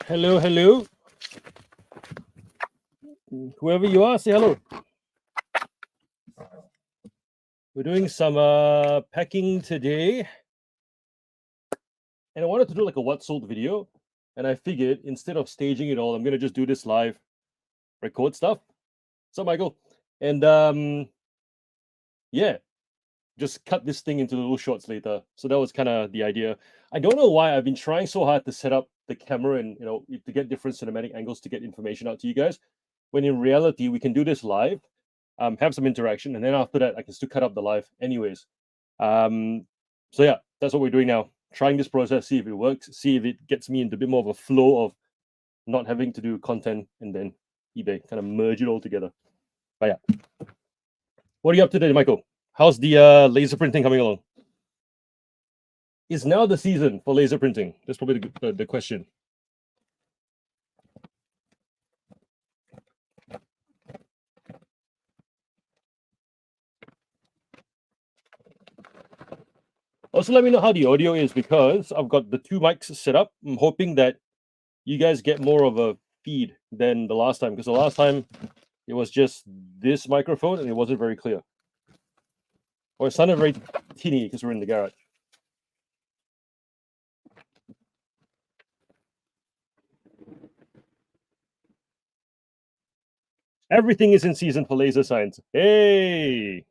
Hello, hello. Whoever you are, say hello. We're doing some packing today. And I wanted to do like a what sold video. And I figured instead of staging it all, I'm going to just do this live, record stuff. So, Michael. And yeah, just cut this thing into little shorts later. So that was kind of the idea. I don't know why I've been trying so hard to set up the camera and, to get different cinematic angles to get information out to you guys. When in reality, we can do this live, have some interaction, and then after that, I can still cut up the live anyways. So yeah, that's what we're doing now. Trying this process, see if it works, see if it gets me into a bit more of a flow of not having to do content and then eBay, kind of merge it all together. But yeah. What are you up to today, Michael? How's the laser printing coming along? Is now the season for laser printing? That's probably the question. Also, let me know how the audio is because I've got the two mics set up. I'm hoping that you guys get more of a feed than the last time because the last time it was just this microphone and it wasn't very clear. Or it sounded very teeny because we're in the garage. Everything is in season for laser science. Hey!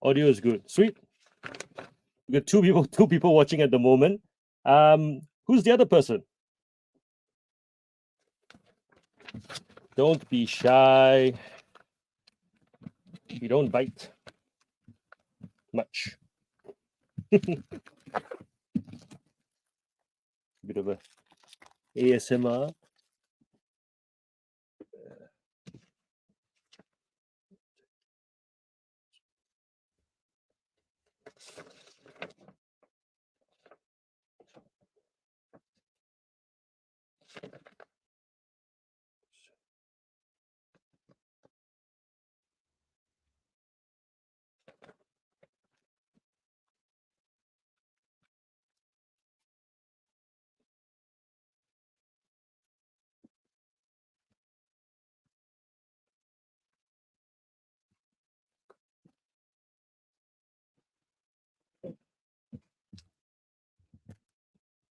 Audio is good. Sweet. We got two people watching at the moment. Who's the other person? Don't be shy. We don't bite much. Bit of a ASMR.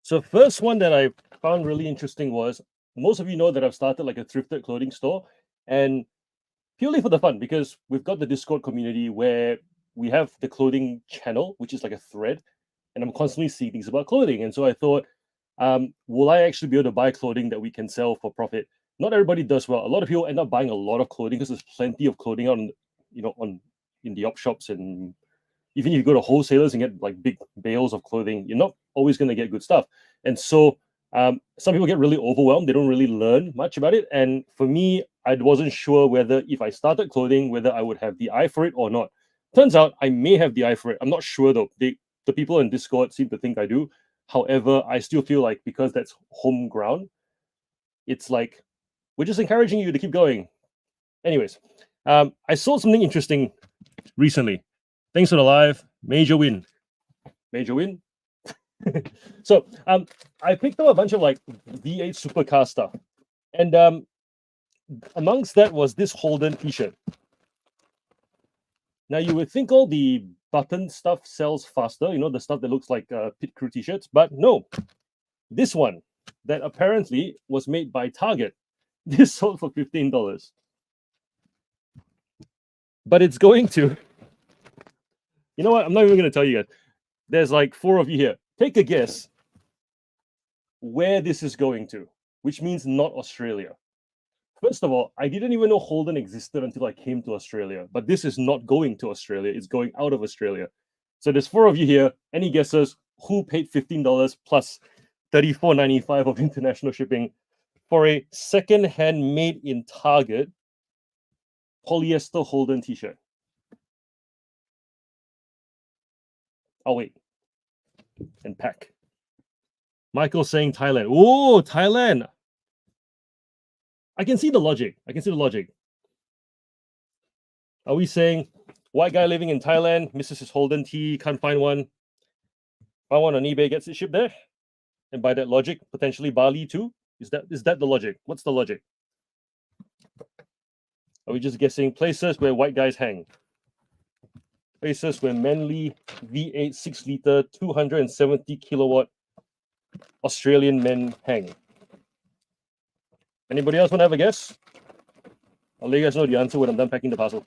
So first one that I found really interesting was most of you know that I've started like a thrifted clothing store, and purely for the fun because we've got the Discord community where we have the clothing channel, which is like a thread, and I'm constantly seeing things about clothing. And so I thought, will I actually be able to buy clothing that we can sell for profit? Not everybody does well. A lot of people end up buying a lot of clothing because there's plenty of clothing on, on in the op shops, and even if you go to wholesalers and get like big bales of clothing, you're not always going to get good stuff. And so some people get really overwhelmed. They don't really learn much about it. And for me, I wasn't sure whether if I started clothing, whether I would have the eye for it or not. Turns out I may have the eye for it. I'm not sure though. The people in Discord seem to think I do. However, I still feel like because that's home ground, it's like we're just encouraging you to keep going. Anyways, I saw something interesting recently. Thanks for the live. Major win. Major win. So I picked up a bunch of like V8 supercar stuff. And amongst that was this Holden t-shirt. Now you would think all the button stuff sells faster, the stuff that looks like pit crew t-shirts, but no. This one that apparently was made by Target, this sold for $15. But it's going to, you know what? I'm not even going to tell you guys. There's like 4 of you here. Take a guess where this is going to, which means not Australia. First of all, I didn't even know Holden existed until I came to Australia. But this is not going to Australia. It's going out of Australia. So there's 4 of you here. Any guesses who paid $15 plus $34.95 of international shipping for a second-hand made in Target polyester Holden t-shirt? I'll wait. And pack. Michael saying Thailand. Oh, Thailand. I can see the logic. Are we saying white guy living in Thailand misses his Holden tee, can't find one, buy one on eBay, gets it shipped there? And by that logic, potentially Bali too? Is that the logic? What's the logic? Are we just guessing places where white guys hang? Places where manly V8 6-liter 270 kilowatt Australian men hang. Anybody else want to have a guess? I'll let you guys know the answer when I'm done packing the parcel.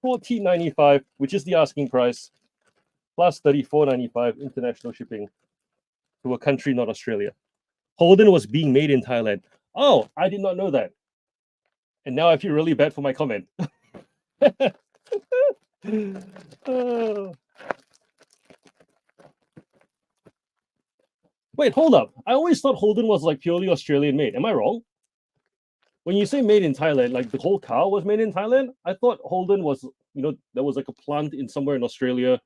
$14.95, which is the asking price, plus $34.95 international shipping to a country not Australia. Holden was being made in Thailand. Oh, I did not know that. And now I feel really bad for my comment. Wait, hold up. I always thought Holden was like purely Australian made. Am I wrong? When you say made in Thailand, like the whole car was made in Thailand, I thought Holden was, there was like a plant in somewhere in Australia,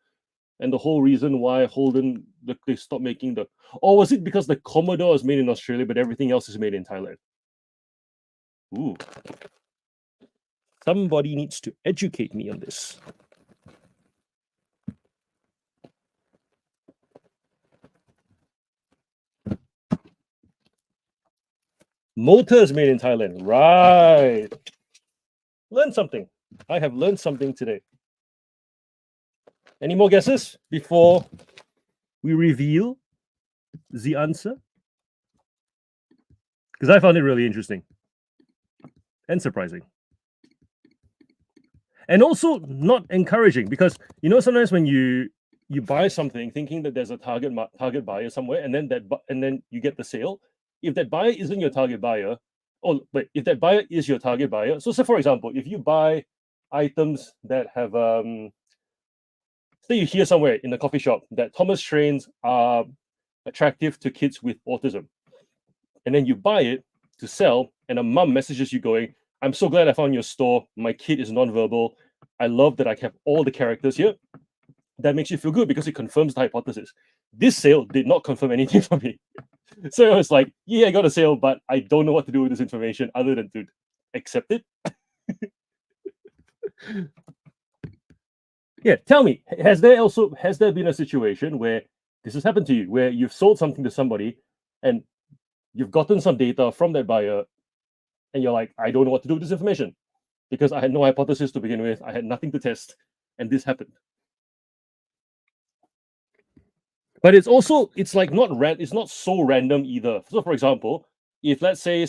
and the whole reason why Holden, they stopped making or was it because the Commodore is made in Australia, but everything else is made in Thailand? Ooh. Somebody needs to educate me on this. Motors made in Thailand. Right. Learn something. I have learned something today. Any more guesses before we reveal the answer? Because I found it really interesting and surprising. And also not encouraging, because sometimes when you buy something thinking that there's a target buyer somewhere, and then you get the sale. If that buyer isn't your target buyer, if that buyer is your target buyer, so say for example, if you buy items that have say you hear somewhere in a coffee shop that Thomas trains are attractive to kids with autism, and then you buy it to sell, and a mom messages you going, I'm so glad I found your store. My kid is nonverbal. I love that I have all the characters here. That makes you feel good because it confirms the hypothesis. This sale did not confirm anything for me. So I was like, yeah, I got a sale, but I don't know what to do with this information other than to accept it. Yeah, tell me, has there been a situation where this has happened to you, where you've sold something to somebody and you've gotten some data from that buyer and you're like, I don't know what to do with this information because I had no hypothesis to begin with, I had nothing to test, and this happened. But it's not so random either. So for example, if let's say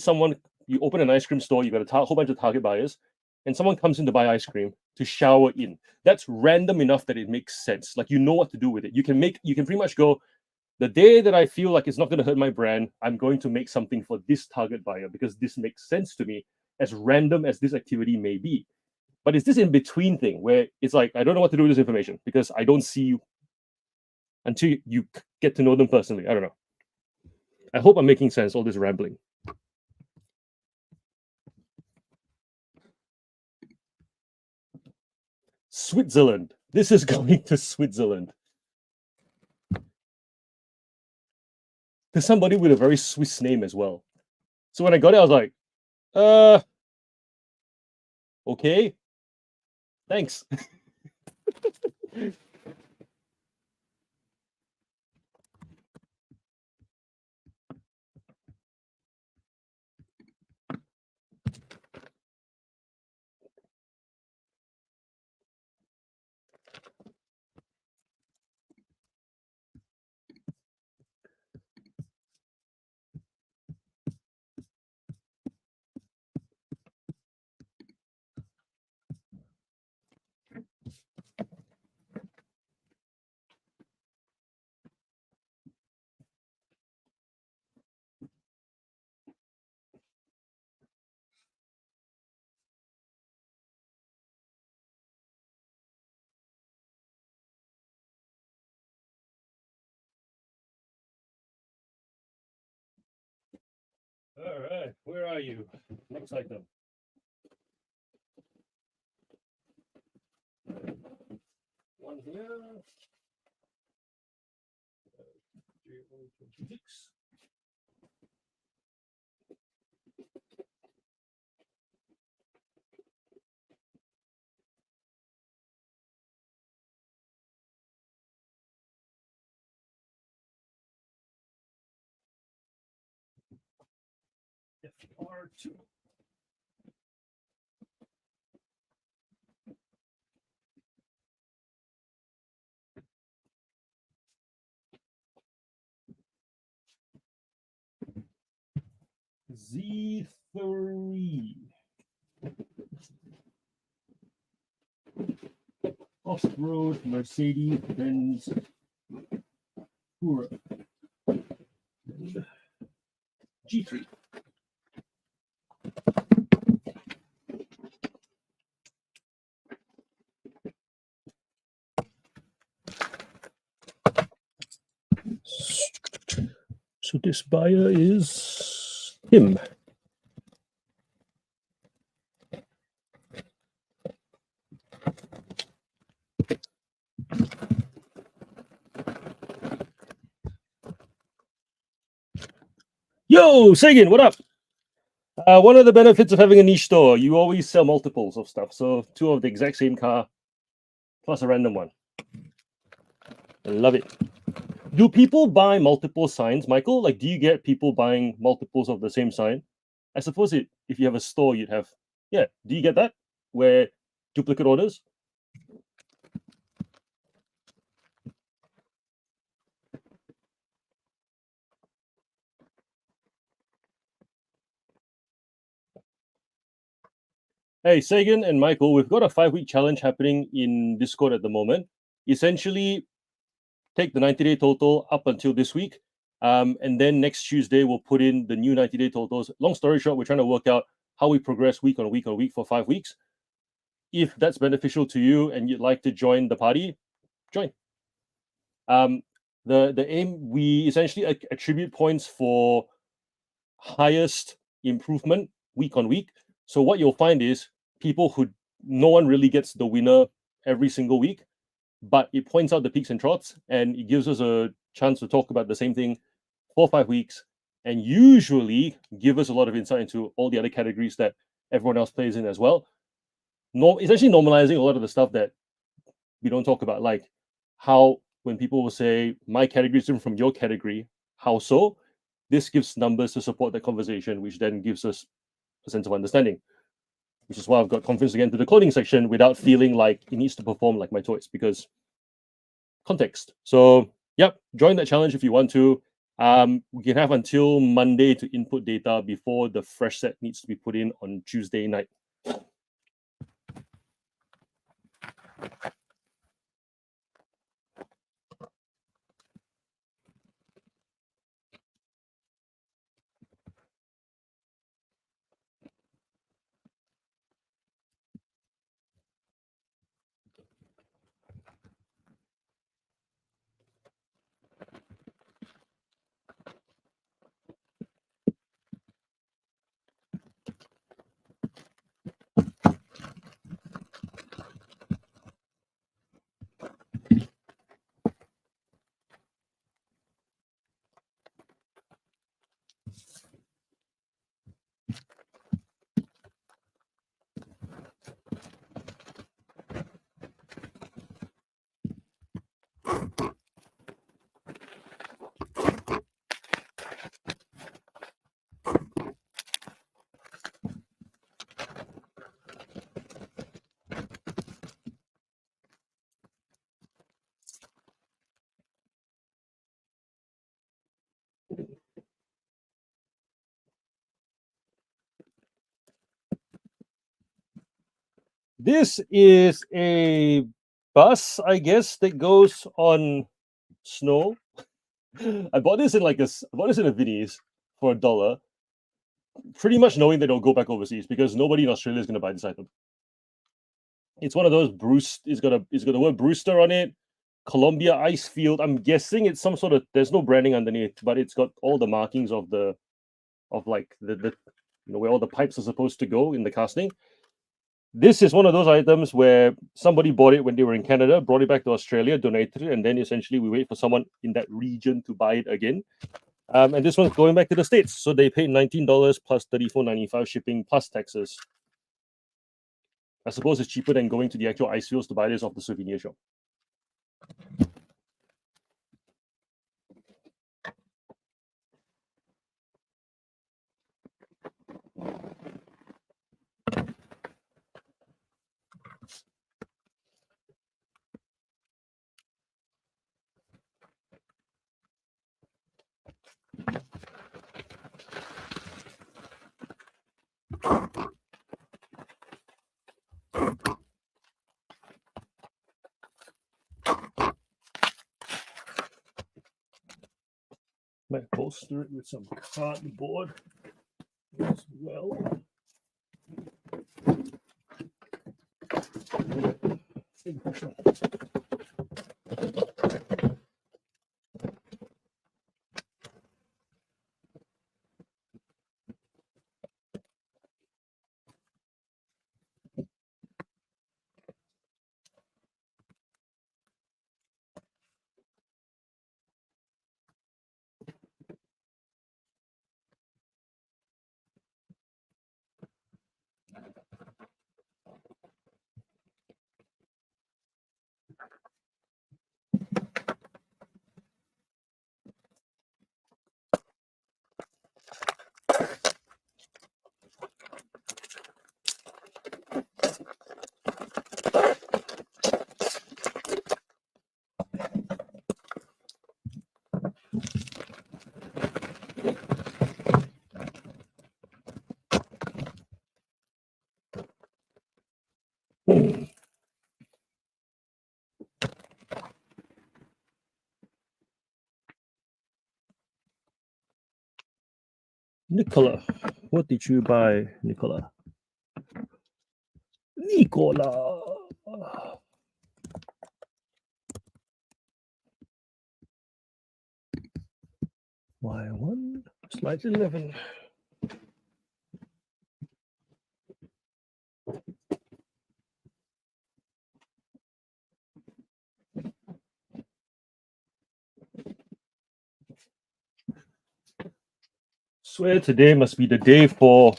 you open an ice cream store, you got a whole bunch of target buyers, and someone comes in to buy ice cream to shower in. That's random enough that it makes sense. Like you know what to do with it. You can pretty much go, the day that I feel like it's not going to hurt my brand, I'm going to make something for this target buyer because this makes sense to me, as random as this activity may be. But it's this in between thing where it's like, I don't know what to do with this information because I don't see you until you get to know them personally. I don't know. I hope I'm making sense, all this rambling. Switzerland. This is going to Switzerland. To somebody with a very Swiss name as well. So when I got it, I was like, okay. Thanks. All right, where are you? Next item. One here. 26. FR2. Z3. Off-road Mercedes-Benz Tourer. G3. So this buyer is him. Yo, Sagan, what up? One of the benefits of having a niche store, you always sell multiples of stuff. So 2 of the exact same car, plus a random one. I love it. Do people buy multiple signs, Michael? Like, do you get people buying multiples of the same sign? I suppose if you have a store, you'd have, yeah. Do you get that? Where duplicate orders? Hey, Sagan and Michael, we've got a 5-week challenge happening in Discord at the moment. Essentially, take the 90-day total up until this week. And then next Tuesday, we'll put in the new 90-day totals. Long story short, we're trying to work out how we progress week on week on week for 5 weeks. If that's beneficial to you and you'd like to join the party, join. The aim, we essentially attribute points for highest improvement week on week. So what you'll find is people who no one really gets the winner every single week, but it points out the peaks and troughs and it gives us a chance to talk about the same thing for 5 weeks and usually give us a lot of insight into all the other categories that everyone else plays in as well. Essentially normalizing a lot of the stuff that we don't talk about, like how when people will say my category is different from your category, how so? This gives numbers to support that conversation, which then gives us a sense of understanding, which is why I've got confidence to get into the clothing section without feeling like it needs to perform like my toys, because context. So, yep, join that challenge if you want to. We can have until Monday to input data before the fresh set needs to be put in on Tuesday night. This is a bus, I guess, that goes on snow. I bought this in I bought this in a Vinnie's for $1, pretty much knowing that it'll go back overseas because nobody in Australia is going to buy this item. It's one of those Bruce. It's got the word Brewster on it. Columbia Ice Field. I'm guessing it's some sort of. There's no branding underneath, but it's got all the markings of the where all the pipes are supposed to go in the casting. This is one of those items where somebody bought it when they were in Canada, brought it back to Australia, donated it, and then essentially we wait for someone in that region to buy it again. And this one's going back to the States. So they paid $19 plus $34.95 shipping plus taxes. I suppose it's cheaper than going to the actual ice fields to buy this off the souvenir shop. Might bolster it with some cardboard as well. Nicola, what did you buy, Nicola? Nicola. Y1, slide 11. Swear today must be the day for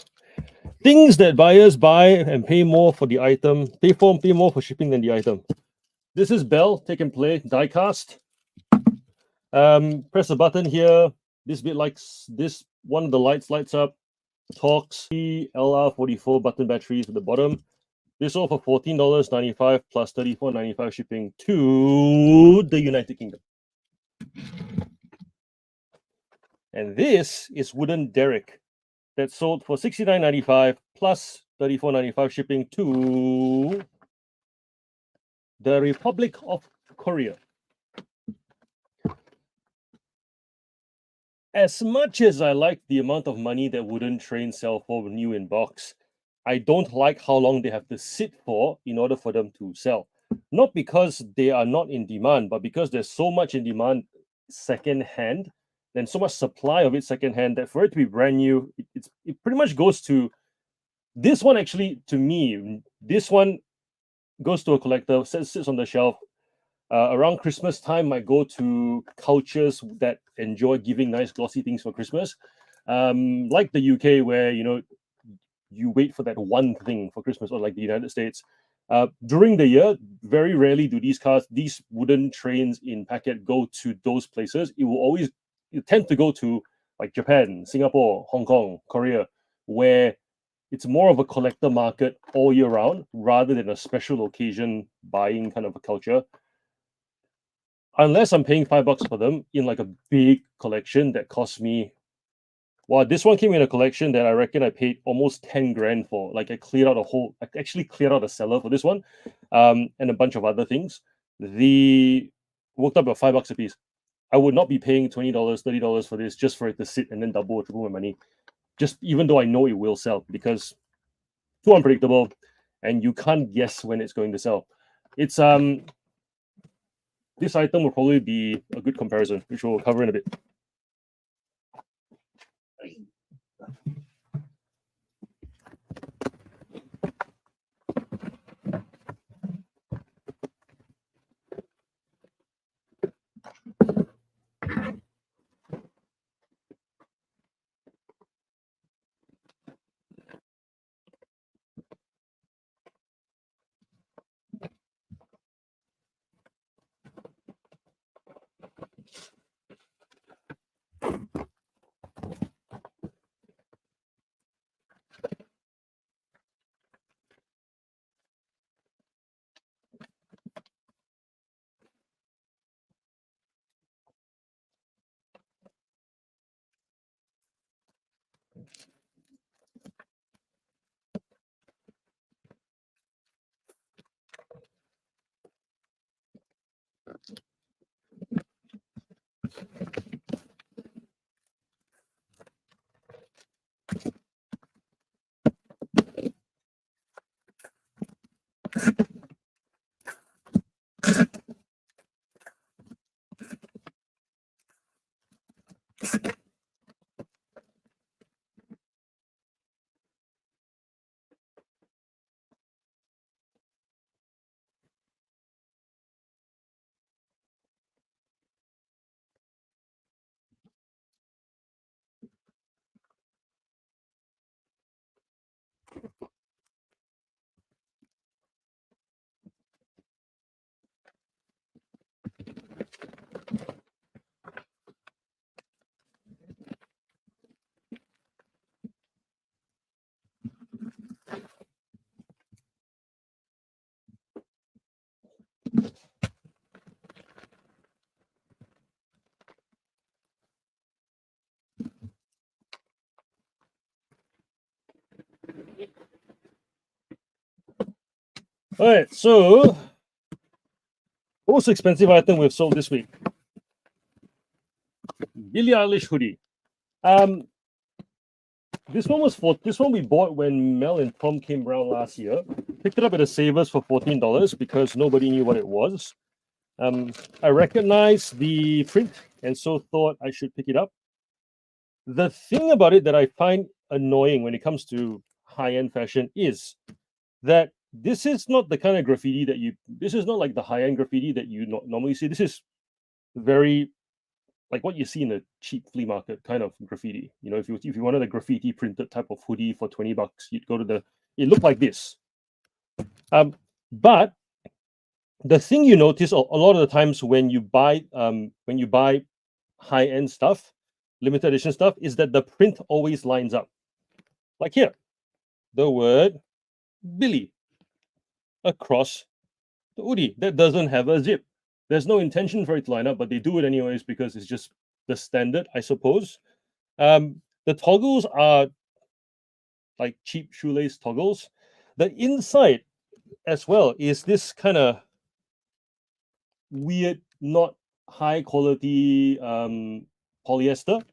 things that buyers buy and pay more for the item, pay more for shipping than the item. This is Bell, take and play, die cast. Press a button here. This bit likes this. One of the lights lights up. Talks LR44 button batteries at the bottom. This all for $14.95 plus $34.95 shipping to the United Kingdom. And this is wooden derrick that sold for $69.95 plus $34.95 shipping to the Republic of Korea. As much as I like the amount of money that Wooden Train sell for new in box, I don't like how long they have to sit for in order for them to sell. Not because they are not in demand, but because there's so much in demand second hand, then so much supply of it second hand that for it to be brand new, it pretty much goes to this one. Actually, to me, this one goes to a collector, sits on the shelf. Around Christmas time, I go to cultures that enjoy giving nice glossy things for Christmas, like the UK, where you wait for that one thing for Christmas, or like the United States. During the year, very rarely do these wooden trains in packet go to those places. You tend to go to like Japan, Singapore, Hong Kong, Korea, where it's more of a collector market all year round rather than a special occasion buying kind of a culture. Unless I'm paying $5 for them in like a big collection that costs me. Well, this one came in a collection that I reckon I paid almost 10 grand for. Like I actually cleared out a cellar for this one, and a bunch of other things. The worked up about $5 a piece. I would not be paying $20, $30 for this just for it to sit and then double or triple my money. Just even though I know it will sell, because too unpredictable, and you can't guess when it's going to sell. It's this item will probably be a good comparison, which we'll cover in a bit. All right, so most expensive item we've sold this week: Billie Eilish hoodie. This one we bought when Mel and Tom came around last year. Picked it up at a Savers for $14 because nobody knew what it was. I recognized the print and so thought I should pick it up. The thing about it that I find annoying when it comes to high-end fashion is that this is not the kind of graffiti this is not like the high-end graffiti that you normally see. This is very like what you see in a cheap flea market kind of graffiti. If you wanted a graffiti printed type of hoodie for $20, you'd go to it looked like this. But the thing you notice a lot of the times when you buy high-end stuff, limited edition stuff, is that the print always lines up. Like here, the word Billy across the hoodie that doesn't have a zip. There's no intention for it to line up, but they do it anyways because it's just the standard, I suppose. The toggles are like cheap shoelace toggles. The inside as well is this kind of weird, not high quality polyester,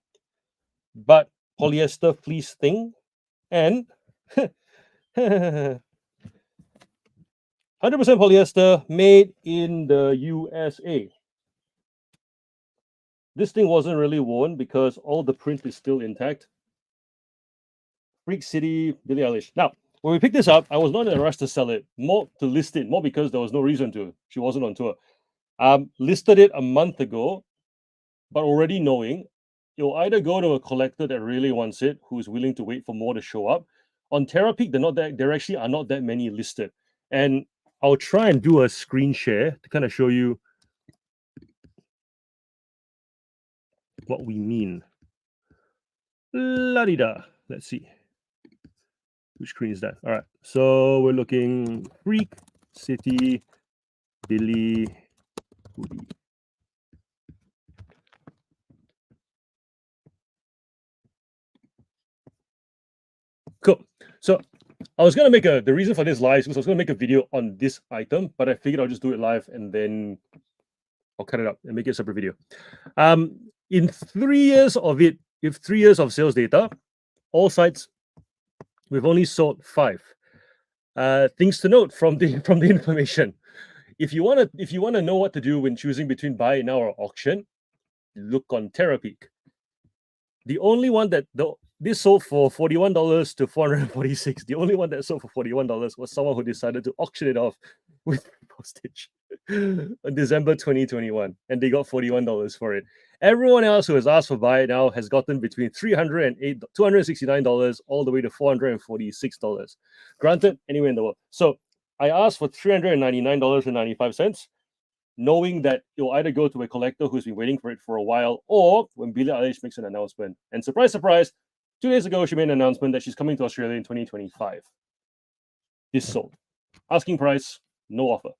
but polyester fleece thing, and 100% polyester made in the USA. This thing wasn't really worn because all the print is still intact. Freak City, Billie Eilish. Now, when we picked this up, I was not in a rush to sell it, more to list it, more because there was no reason to. She wasn't on tour. Listed it a month ago, but already knowing you'll either go to a collector that really wants it, who's willing to wait for more to show up. On Terapeak, there actually are not that many listed. And I'll try and do a screen share to kind of show you what we mean. La-di-da. Let's see. Which screen is that? All right. So we're looking Freak City Billie hoodie. Cool. So I was gonna make the reason for this live is because I was gonna make a video on this item, but I figured I'll just do it live and then I'll cut it up and make it a separate video. In 3 years of it, if 3 years of sales data, all sites, we've only sold 5. Things to note from the information. If you wanna know what to do when choosing between buy it now or auction, look on Terapeak. The only one that this sold for $41 to $446. The only one that sold for $41 was someone who decided to auction it off with postage in December 2021, and they got $41 for it. Everyone else who has asked for buy it now has gotten between $269 all the way to $446. Granted, anywhere in the world. So I asked for $399.95. Knowing that you'll either go to a collector who's been waiting for it for a while, or when Billie Eilish makes an announcement. And surprise, surprise, 2 days ago she made an announcement that she's coming to Australia in 2025. This sold. Asking price, no offer.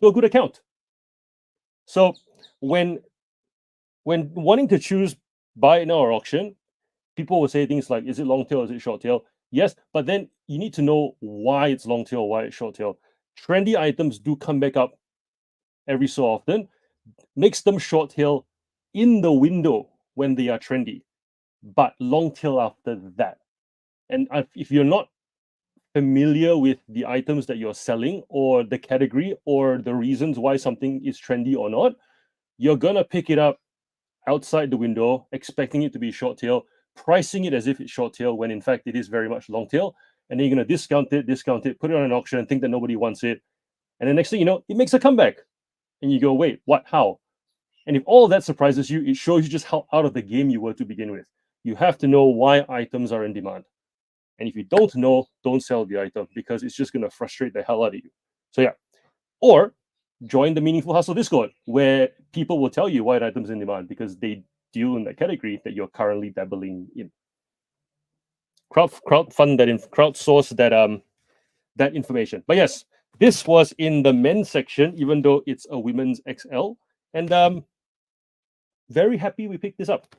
To a good account. So when wanting to choose buy it now or auction, people will say things like, is it long tail, is it short tail? Yes, but then you need to know why it's long tail, why it's short tail. Trendy items do come back up every so often, makes them short tail in the window when they are trendy, but long tail after that. And if you're not familiar with the items that you're selling or the category or the reasons why something is trendy or not, you're gonna pick it up outside the window, expecting it to be short tail, pricing it as if it's short tail when in fact it is very much long tail. And then you're gonna discount it, put it on an auction, and think that nobody wants it. And the next thing you know, it makes a comeback. And you go, wait, what? How? And if all that surprises you, it shows you just how out of the game you were to begin with. You have to know why items are in demand. And if you don't know, don't sell the item because it's just going to frustrate the hell out of you. So, yeah. Or join the Meaningful Hustle Discord where people will tell you why the item's in demand because they deal in that category that you're currently dabbling in. Crowdsource that information. But yes, this was in the men's section, even though it's a women's XL. And very happy we picked this up,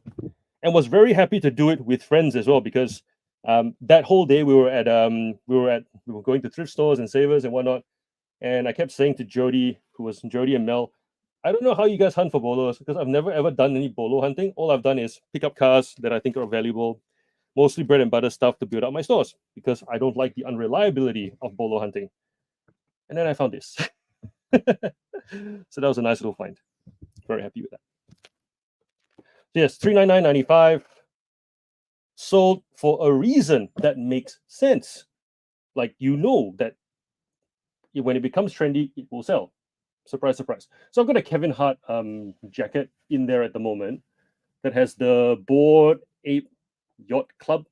and was very happy to do it with friends as well because that whole day we were going to thrift stores and savers and whatnot, and I kept saying to Jody, who was Jody and Mel, I don't know how you guys hunt for bolos because I've never ever done any bolo hunting. All I've done is pick up cars that I think are valuable, mostly bread and butter stuff to build up my stores because I don't like the unreliability of bolo hunting. And then I found this. So that was a nice little find. Very happy with that. Yes, $399.95 sold for a reason that makes sense. Like you know that when it becomes trendy, it will sell. Surprise, surprise. So I've got a Kevin Hart jacket in there at the moment that has the Bored Ape Yacht Club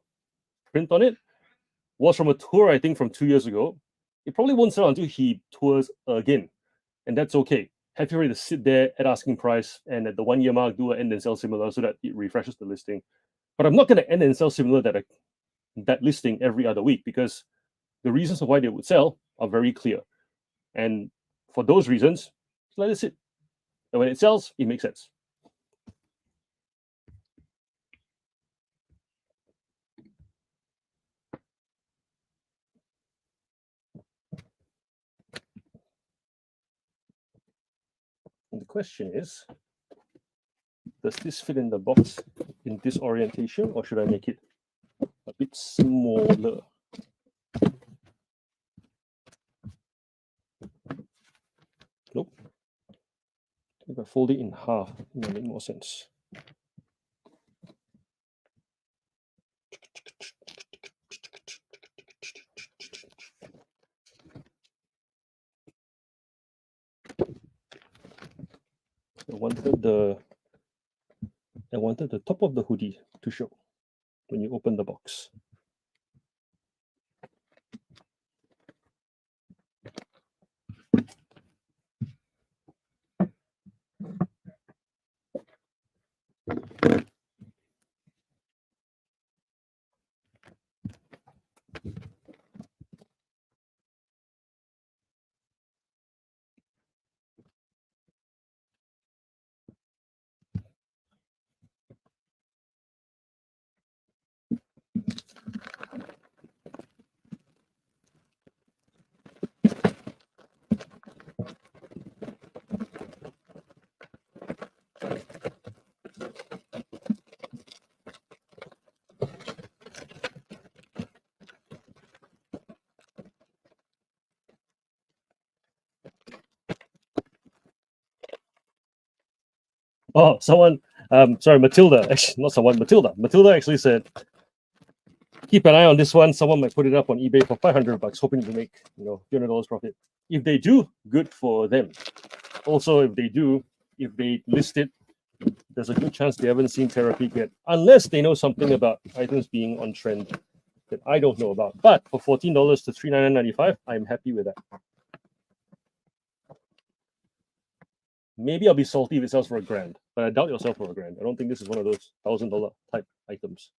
print on it. Was from a tour, I think, from 2 years ago. It probably won't sell until he tours again, and that's okay. Happy for to sit there at asking price and at the 1 year mark do an end and sell similar so that it refreshes the listing. But I'm not going to end and sell similar that listing every other week because the reasons of why they would sell are very clear. And for those reasons, let it sit. And when it sells, it makes sense. question is, does this fit in the box in this orientation, or should I make it a bit smaller? Nope. If I fold it in half, it might make more sense. I wanted the top of the hoodie to show when you open the box. Oh, someone, sorry, Matilda, actually, not someone, Matilda. Matilda actually said, keep an eye on this one. Someone might put it up on eBay for $500, hoping to make, $200 profit. If they do, good for them. Also, if they list it, there's a good chance they haven't seen Terapeak yet, unless they know something about items being on trend that I don't know about. But for $14 to $399.95, I'm happy with that. Maybe I'll be salty if it sells for $1,000, but I doubt it'll sell for $1,000. I don't think this is one of those $1,000 type items.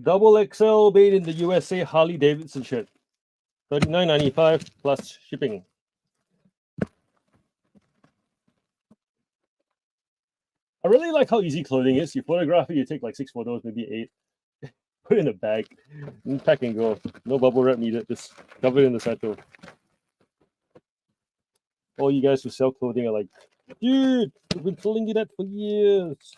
Double XL made in the USA Harley Davidson shirt. $39.95 plus shipping. I really like how easy clothing is. You photograph it, you take like 6 photos, maybe 8, put it in a bag, and pack and go. No bubble wrap needed, just cover it in the satchel. All you guys who sell clothing are like, dude, we've been telling you that for years.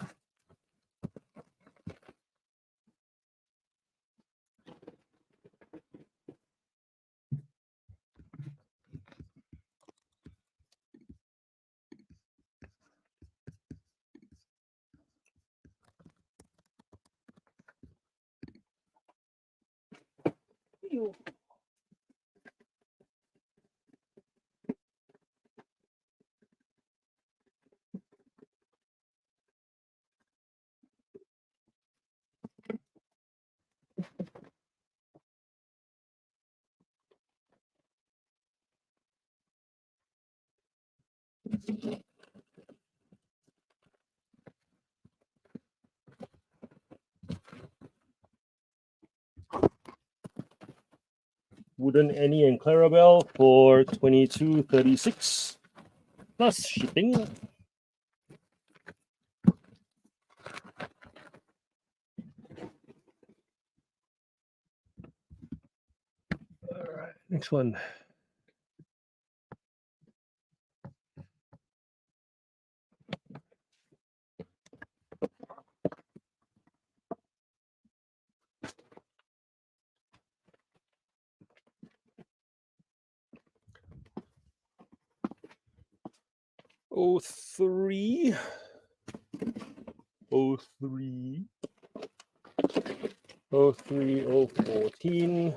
Wooden Annie and Clarabelle for $22.36 plus shipping. All right, next one. 03. 03. 03, 014.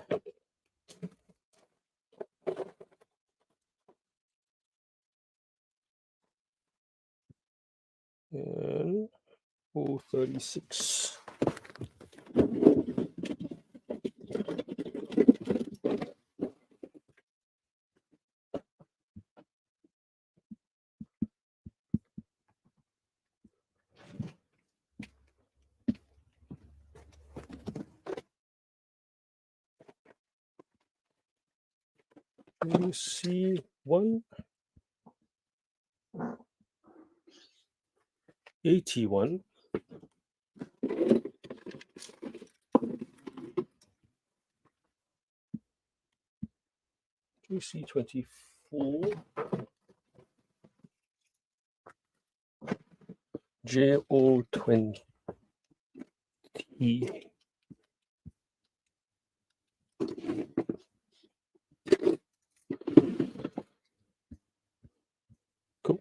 And 036. C1, 81, C24, JO20. Cool.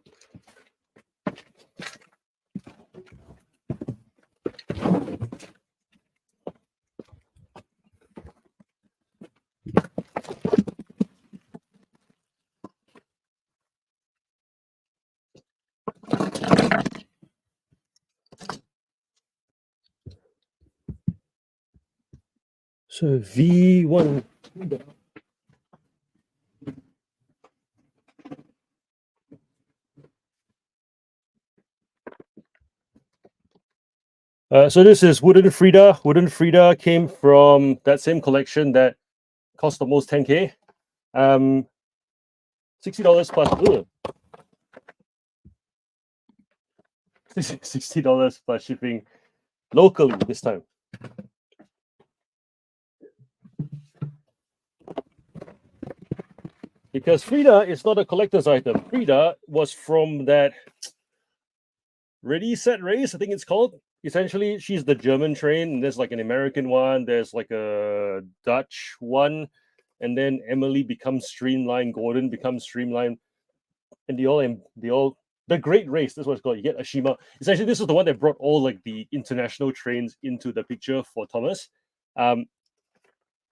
So V1. So this is Wooden Frida. Wooden Frida came from that same collection that cost the most 10K. $60 plus. $60 plus shipping locally this time. Because Frida is not a collector's item. Frida was from that Ready Set Race, I think it's called. Essentially, she's the German train, and there's like an American one, there's like a Dutch one, and then Emily becomes Streamline, Gordon becomes Streamline, and the Great Race. That's what it's called. You get Ashima. Essentially, this is the one that brought all like the international trains into the picture for Thomas.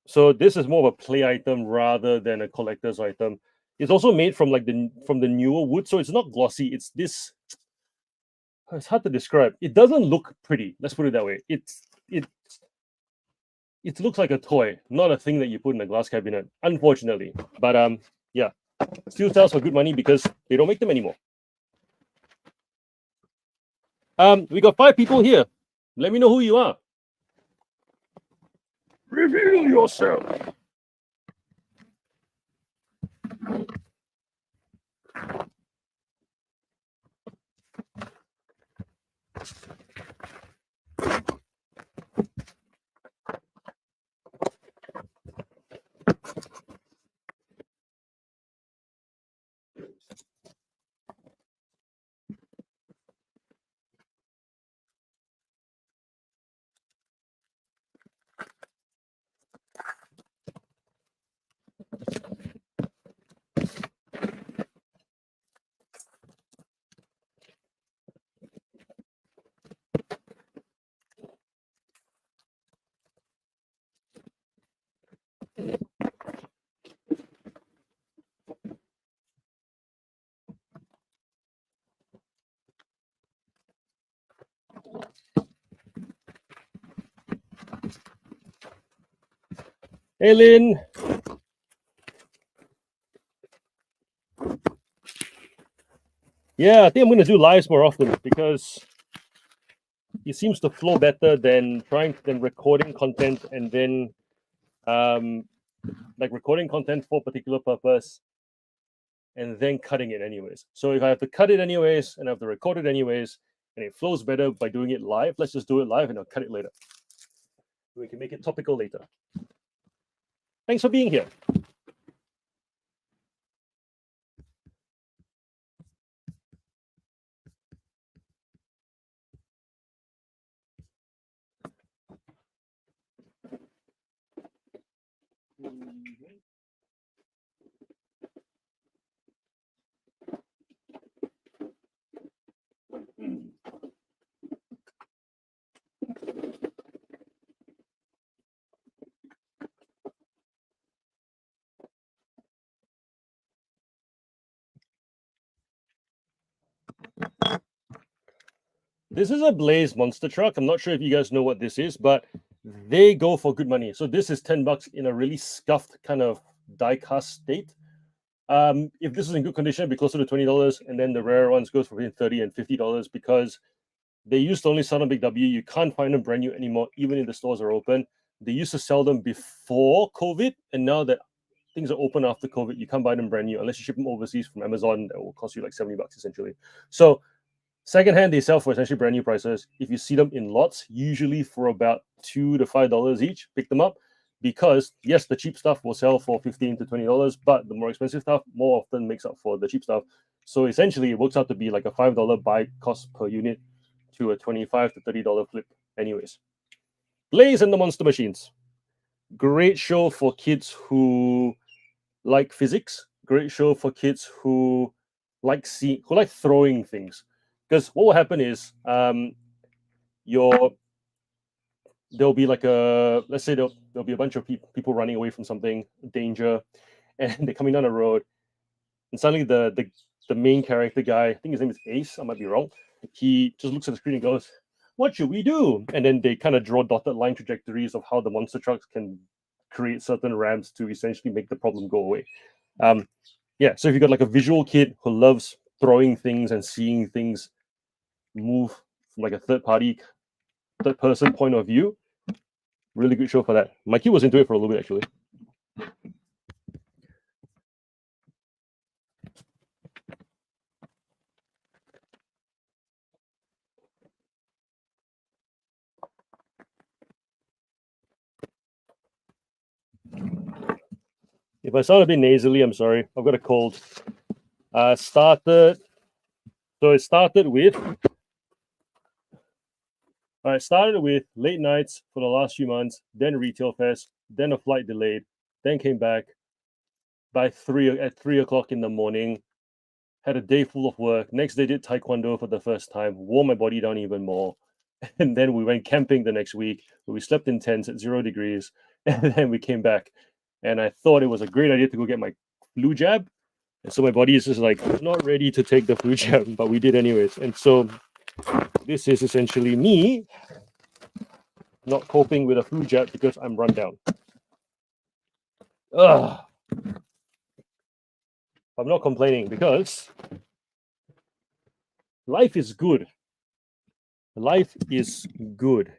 So this is more of a play item rather than a collector's item. It's also made from like the newer wood, so it's not glossy. It's this. It's hard to describe. It doesn't look pretty. Let's put it that way. It looks like a toy, not a thing that you put in a glass cabinet, unfortunately. But yeah, still sells for good money because they don't make them anymore. We got 5 people here. Let me know who you are. Reveal yourself. Hey, Lynn. Yeah, I think I'm going to do lives more often because it seems to flow better than recording content and then like recording content for a particular purpose and then cutting it anyways. So if I have to cut it anyways and I have to record it anyways and it flows better by doing it live, let's just do it live and I'll cut it later. We can make it topical later. Thanks for being here. This is a Blaze monster truck. I'm not sure if you guys know what this is, but they go for good money. So this is $10 in a really scuffed kind of die-cast state. If this is in good condition, it'd be closer to $20, and then the rare ones goes for between $30 and $50 because they used to only sell on Big W. You can't find them brand new anymore, even if the stores are open. They used to sell them before COVID, and now that things are open after COVID, you can't buy them brand new unless you ship them overseas from Amazon. That will cost you like $70 essentially. So secondhand, they sell for essentially brand new prices. If you see them in lots, usually for about $2 to $5 each, pick them up because yes, the cheap stuff will sell for $15 to $20, but the more expensive stuff more often makes up for the cheap stuff. So essentially, it works out to be like a $5 buy cost per unit to a $25 to $30 flip. Anyways, Blaze and the Monster Machines. Great show for kids who like physics. Great show for kids who like throwing things. Because what will happen is there'll be like let's say there'll be a bunch of people running away from something, danger, and they're coming down the road, and suddenly the main character guy, I think his name is Ace, I might be wrong, he just looks at the screen and goes, "What should we do?" And then they kind of draw dotted line trajectories of how the monster trucks can create certain ramps to essentially make the problem go away. Yeah, so if you got like a visual kid who loves throwing things and seeing things move from like a third person point of view, really good show for that. My kid was into it for a little bit actually. If I sound a bit nasally, I'm sorry. I've got a cold. It started with late nights for the last few months, then retail fest, then a flight delayed, then came back at 3 o'clock in the morning. Had a day full of work. Next day did taekwondo for the first time, wore my body down even more. And then we went camping the next week where we slept in tents at 0 degrees. And then we came back. And I thought it was a great idea to go get my flu jab. And so my body is just like not ready to take the flu jab, but we did anyways. And so this is essentially me not coping with a flu jab because I'm run down. Ugh. I'm not complaining because life is good. Life is good.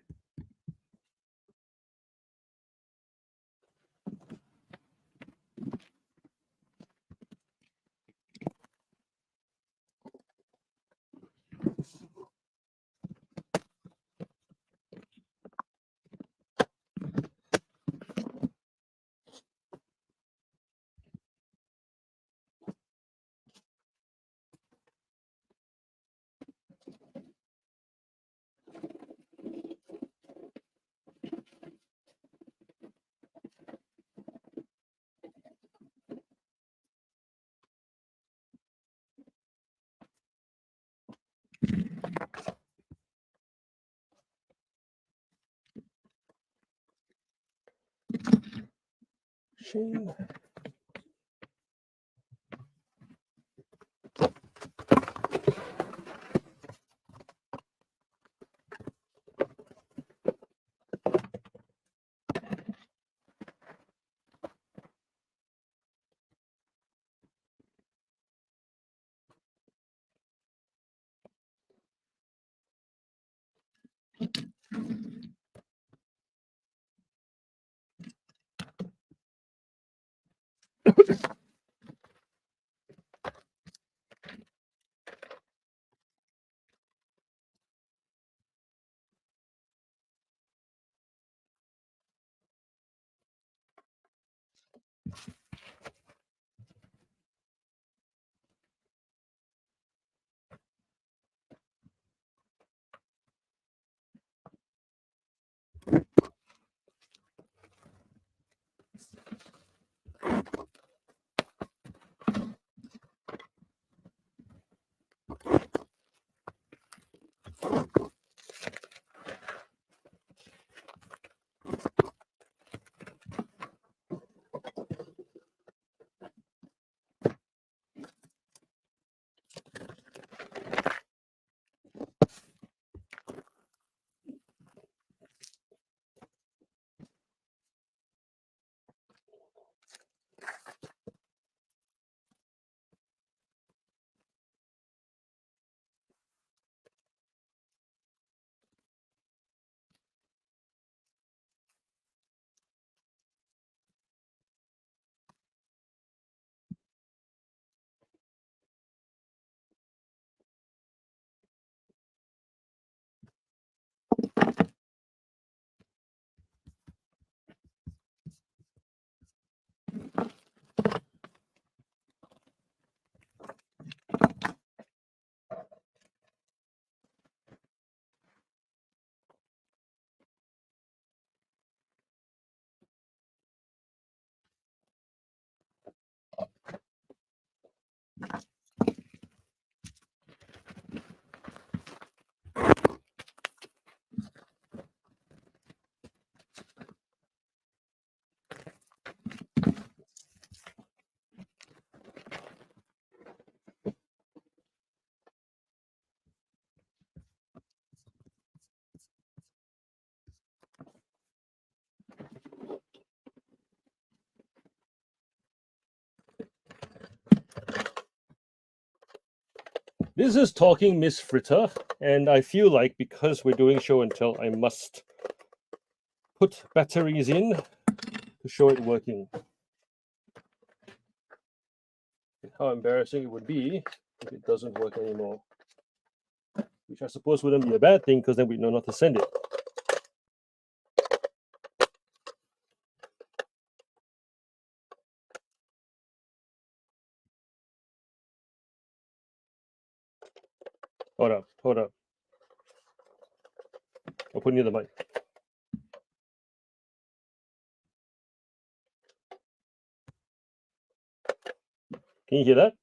Shame. This is Talking Miss Fritter, and I feel like because we're doing show and tell, I must put batteries in to show it working. How embarrassing it would be if it doesn't work anymore. Which I suppose wouldn't be a bad thing because then we know not to send it. Hold up. I'll put near the mic. Can you hear that?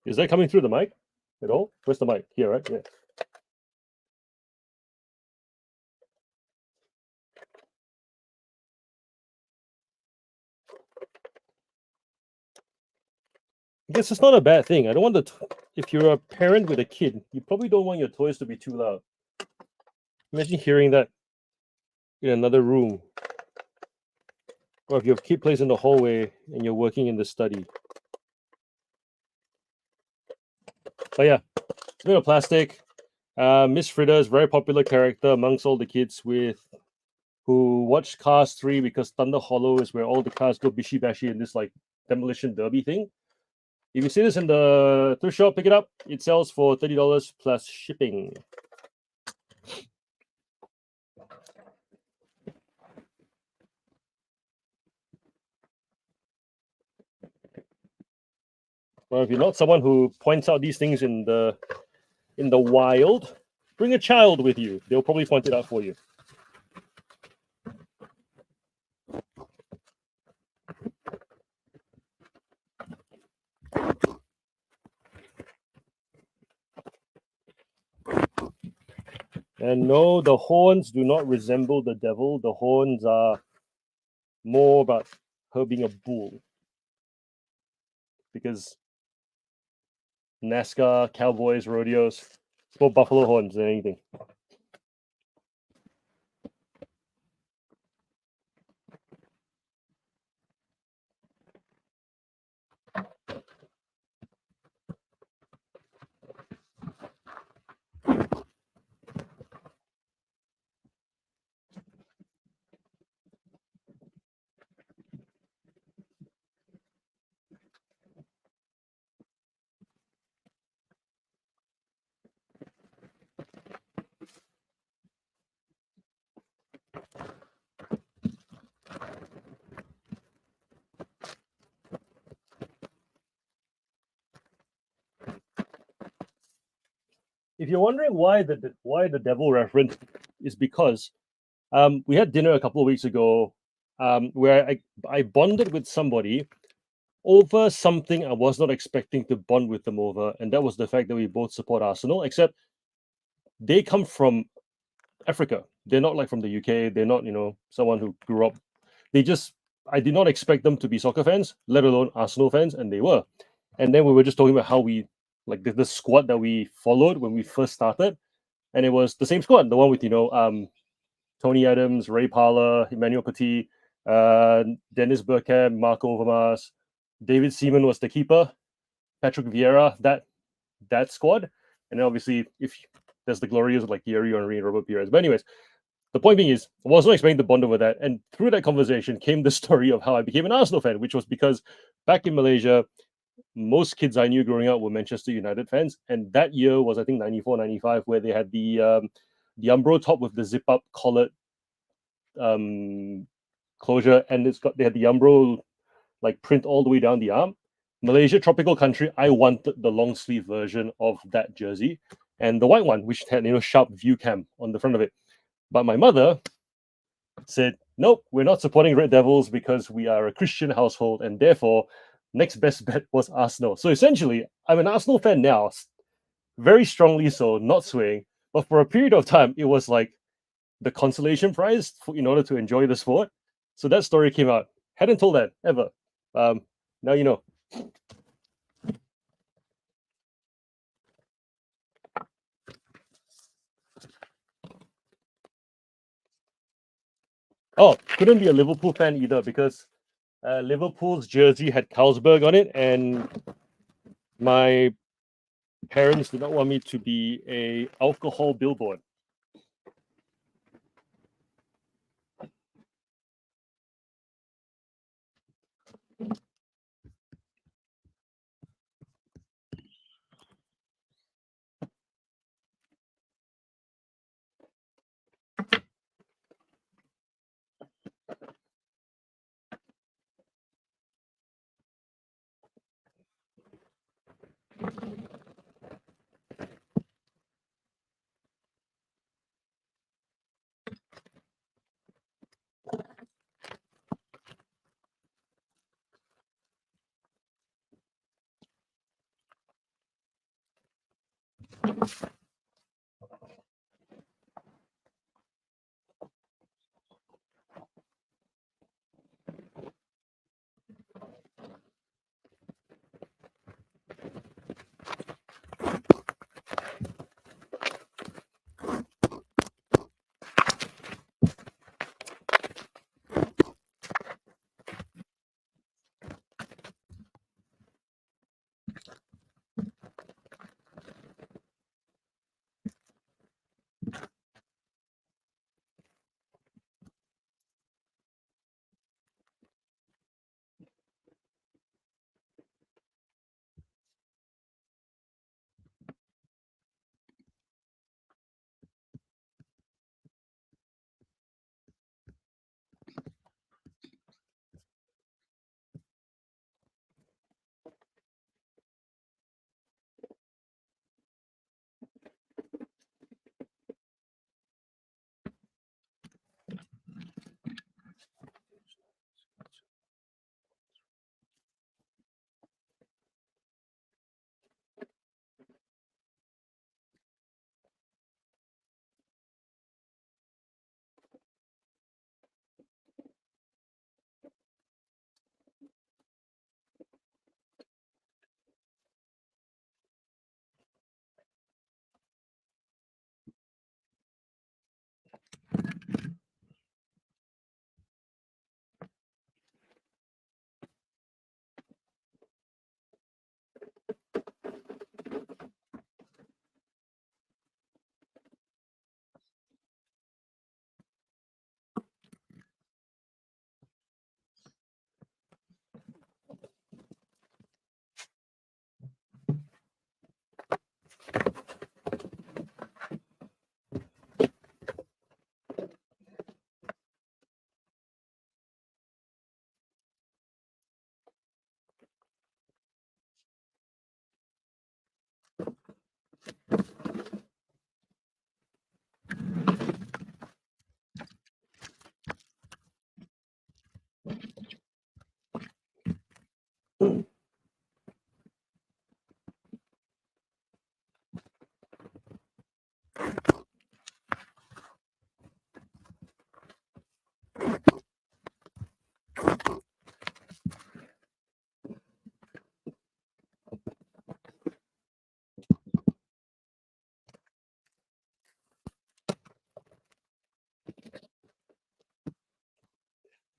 Is that coming through the mic at all? Where's the mic? Here, right? Yeah. I guess it's not a bad thing. I don't want if you're a parent with a kid, you probably don't want your toys to be too loud. Imagine hearing that in another room. Or if your kid plays in the hallway and you're working in the study. But yeah, it's made of plastic. Miss Fritter is a very popular character amongst all the kids who watched Cars 3 because Thunder Hollow is where all the cars go bishy bashy in this like demolition derby thing. If you see this in the thrift shop, pick it up. It sells for $30 plus shipping. Well, if you're not someone who points out these things in the wild, bring a child with you. They'll probably point it out for you. And no, the horns do not resemble the devil. The horns are more about her being a bull. Because NASCAR, cowboys, rodeos, it's more buffalo horns than anything. If you're wondering why the devil reference is because we had dinner a couple of weeks ago where I bonded with somebody over something I was not expecting to bond with them over, and that was the fact that we both support Arsenal, except they come from Africa. They're not like from the UK. They're not, someone who grew up. I did not expect them to be soccer fans, let alone Arsenal fans, and they were. And then we were just talking about how we, like the squad that we followed when we first started, and it was the same squad, the one with, Tony Adams, Ray Parler, Emmanuel Petit, Dennis Bergkamp, Marco Overmars, David Seaman was the keeper, Patrick Vieira, that squad. And then obviously, if there's the glorious like Thierry Henry and Robert Pires. But anyways, the point being is, I wasn't expecting to bond over that. And through that conversation came the story of how I became an Arsenal fan, which was because back in Malaysia, most kids I knew growing up were Manchester United fans. And that year was, I think, 94, 95, where they had the the Umbro top with the zip up collared um, closure, and they had the Umbro like print all the way down the arm. Malaysia, tropical country, I wanted the long sleeve version of that jersey and the white one, which had sharp view cam on the front of it. But my mother said, nope, we're not supporting Red Devils because we are a Christian household, and therefore, next best bet was Arsenal. So essentially, I'm an Arsenal fan now, very strongly so, not swaying. But for a period of time, it was like the consolation prize in order to enjoy the sport. So that story came out. Hadn't told that ever. Now you know. Oh, couldn't be a Liverpool fan either because Liverpool's jersey had Carlsberg on it, and my parents did not want me to be a alcohol billboard.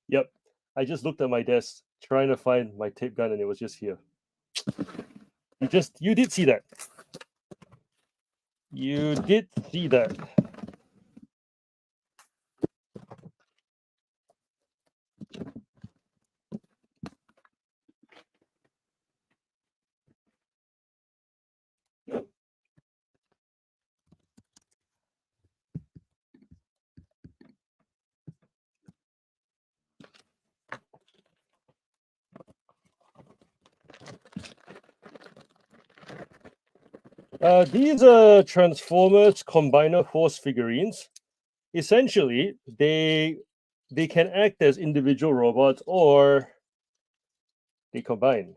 Yep. I just looked at my desk trying to find my tape gun, and it was just here. You did see that. You did see that. These are Transformers Combiner Force figurines. Essentially, they can act as individual robots or they combine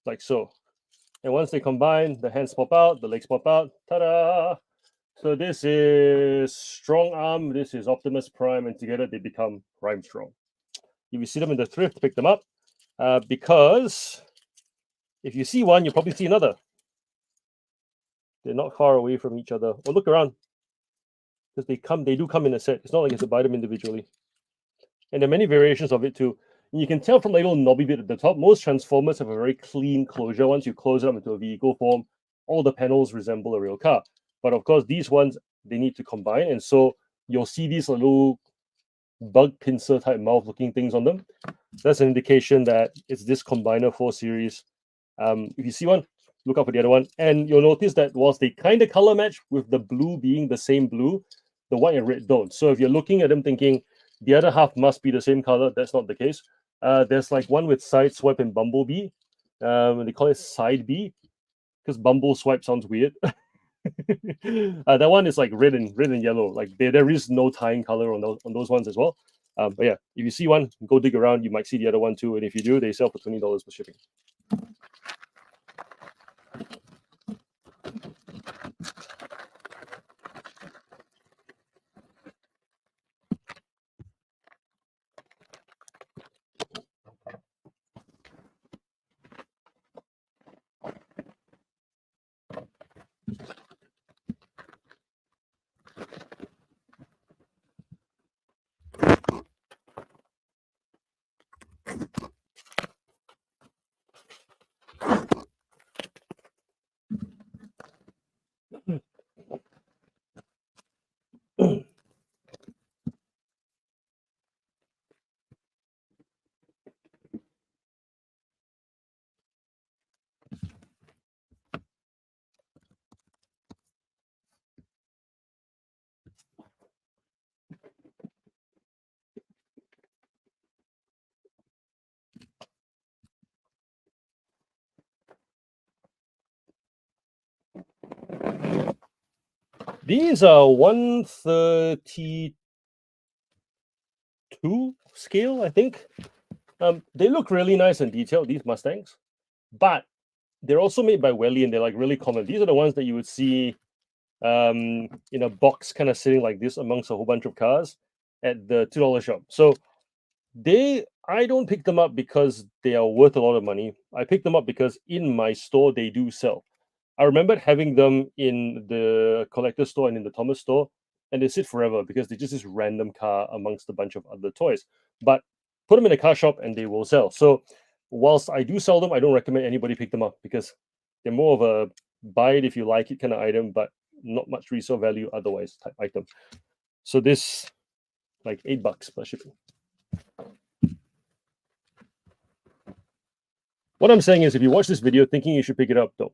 like so. And once they combine, the hands pop out, the legs pop out. Ta-da! So this is Strong Arm, this is Optimus Prime, and together they become Prime Strong. If you see them in the thrift, pick them up because if you see one, you'll probably see another. They're not far away from each other. Or look around because they do come in a set. It's not like you have to buy them individually. And there are many variations of it too. And you can tell from the little knobby bit at the top, most Transformers have a very clean closure. Once you close it up into a vehicle form, all the panels resemble a real car. But of course, these ones, they need to combine. And so you'll see these little bug pincer type mouth looking things on them. That's an indication that it's this Combiner 4 series. If you see one, look out for the other one. And you'll notice that whilst they kind of color match with the blue being the same blue, the white and red don't. So if you're looking at them thinking the other half must be the same color, that's not the case. There's like one with Sideswipe and Bumblebee. They call it Side B because Bumble Swipe sounds weird. That one is like red and yellow. Like there is no tying color on those ones as well. But yeah, if you see one, go dig around. You might see the other one too. And if you do, they sell for $20 for shipping. These are 132 scale, I think. They look really nice and detailed, these Mustangs, but they're also made by Welly and they're like really common. These are the ones that you would see in a box kind of sitting like this amongst a whole bunch of cars at the $2 shop. So I don't pick them up because they are worth a lot of money. I pick them up because in my store they do sell. I remember having them in the collector store and in the Thomas store, and they sit forever because they're just this random car amongst a bunch of other toys. But put them in a car shop and they will sell. So whilst I do sell them, I don't recommend anybody pick them up because they're more of a buy it if you like it kind of item, but not much resale value otherwise type item. So this like $8 plus shipping. What I'm saying is if you watch this video thinking you should pick it up, don't.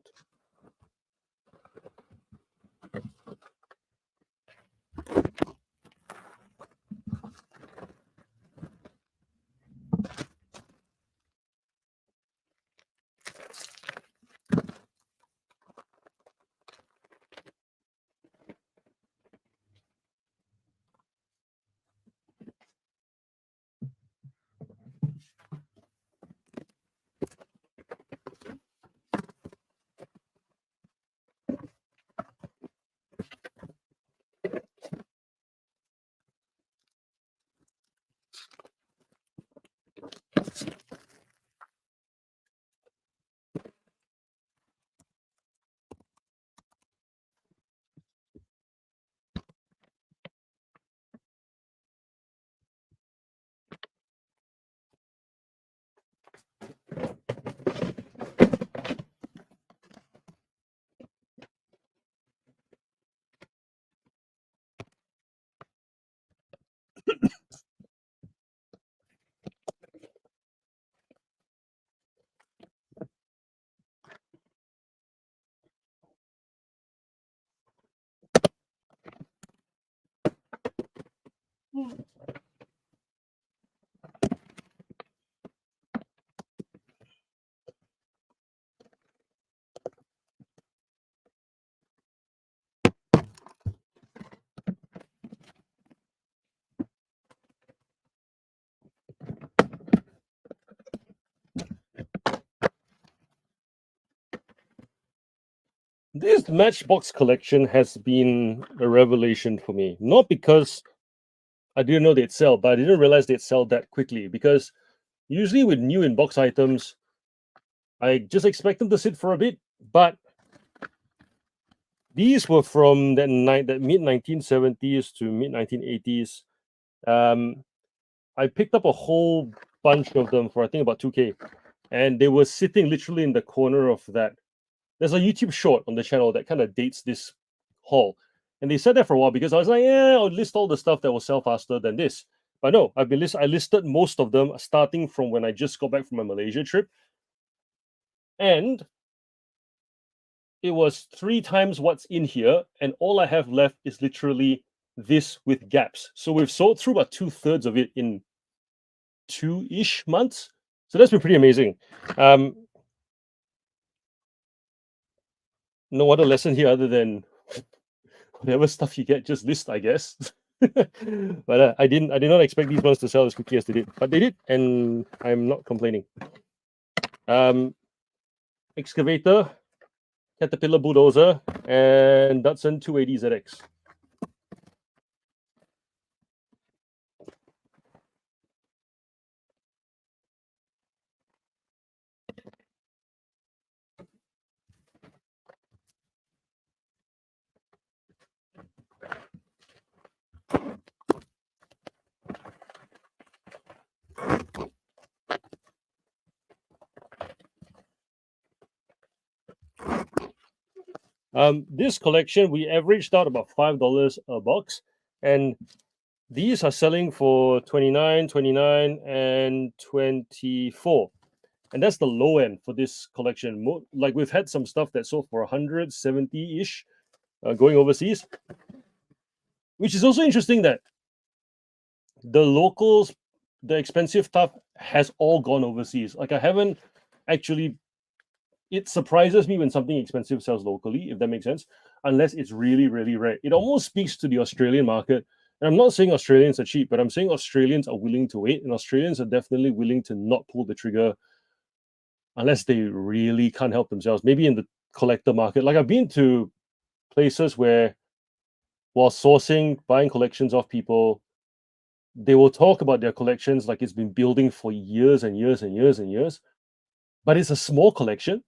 This Matchbox collection has been a revelation for me. Not because I didn't know they'd sell, but I didn't realize they'd sell that quickly. Because usually with new in-box items, I just expect them to sit for a bit. But these were from that mid 1970s to mid 1980s. I picked up a whole bunch of them for I think about 2K, and they were sitting literally in the corner of that. There's a YouTube short on the channel that kind of dates this haul, and they said that for a while because I was like, yeah, I'll list all the stuff that will sell faster than this. But no, I listed most of them starting from when I just got back from my Malaysia trip, and it was 3 times what's in here, and all I have left is literally this with gaps. So we've sold through about 2/3 of it in 2-ish months. So that's been pretty amazing. No other lesson here other than whatever stuff you get, just list, I guess. But I did not expect these ones to sell as quickly as they did, but they did, and I'm not complaining. Excavator, Caterpillar Bulldozer, and Datsun 280ZX. This collection, we averaged out about $5 a box, and these are selling for 29, 29, and 24. And that's the low end for this collection. Like we've had some stuff that sold for 170-ish going overseas, which is also interesting that the locals, the expensive stuff has all gone overseas. Like I haven't actually, it surprises me when something expensive sells locally, if that makes sense, unless it's really, really rare. It almost speaks to the Australian market. And I'm not saying Australians are cheap, but I'm saying Australians are willing to wait, and Australians are definitely willing to not pull the trigger unless they really can't help themselves. Maybe in the collector market. Like I've been to places where, while buying collections off people, they will talk about their collections like it's been building for years and years and years and years. But it's a small collection.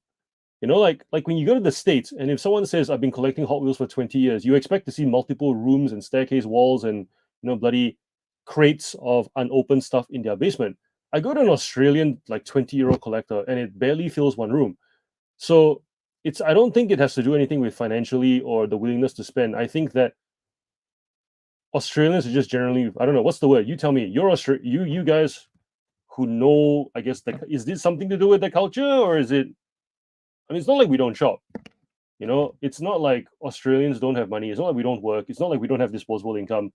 You know, like when you go to the States, and if someone says, I've been collecting Hot Wheels for 20 years, you expect to see multiple rooms and staircase walls and, bloody crates of unopened stuff in their basement. I go to an Australian, like 20-year-old collector, and it barely fills one room. So I don't think it has to do anything with financially or the willingness to spend. I think that Australians are just generally, I don't know, what's the word? You tell me. You guys who know, I guess, is this something to do with the culture, or is it? I mean, it's not like we don't shop. It's not like Australians don't have money. It's not like we don't work. It's not like we don't have disposable income.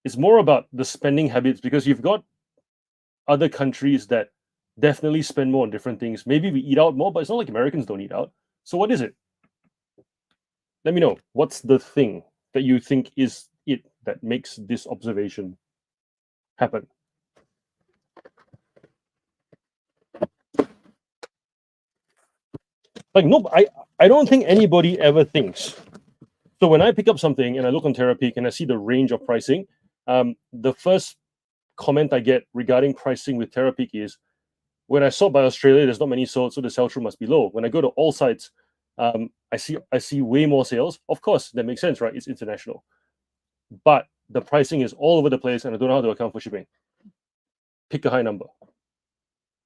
It's more about the spending habits, because you've got other countries that definitely spend more on different things. Maybe we eat out more, but it's not like Americans don't eat out. So what is it? Let me know. What's the thing that you think is it that makes this observation happen? Like, no, I don't think anybody ever thinks. So when I pick up something and I look on Terapeak and I see the range of pricing, the first comment I get regarding pricing with Terapeak is, when I sort by Australia, there's not many sold, so the sell-through must be low. When I go to all sites, I see way more sales. Of course, that makes sense, right? It's international, but the pricing is all over the place, and I don't know how to account for shipping. Pick a high number.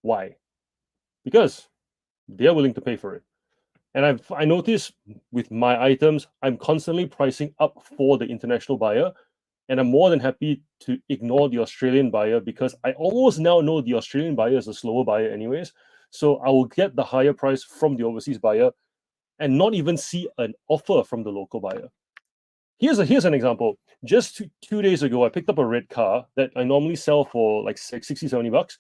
Why? Because they are willing to pay for it. And I notice with my items, I'm constantly pricing up for the international buyer, and I'm more than happy to ignore the Australian buyer, because I almost now know the Australian buyer is a slower buyer anyways. So I will get the higher price from the overseas buyer and not even see an offer from the local buyer. Here's an example. Just 2 days ago, I picked up a red car that I normally sell for like 60, 70 bucks.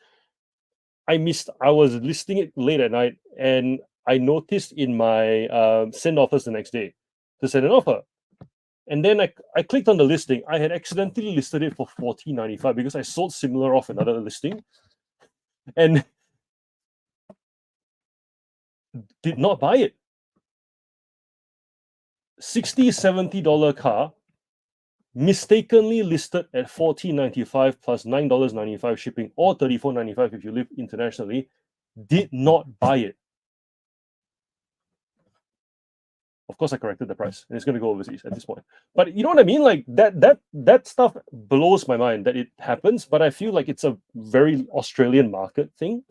I was listing it late at night, and I noticed in my send offers the next day to send an offer. And then I clicked on the listing. I had accidentally listed it for $14.95 because I sold similar off another listing. And did not buy it. $60, $70 car, mistakenly listed at $14.95 plus $9.95 shipping, or $34.95 if you live internationally, did not buy it. Of course, I corrected the price, and it's going to go overseas at this point. But you know what I mean? Like that stuff blows my mind that it happens. But I feel like it's a very Australian market thing.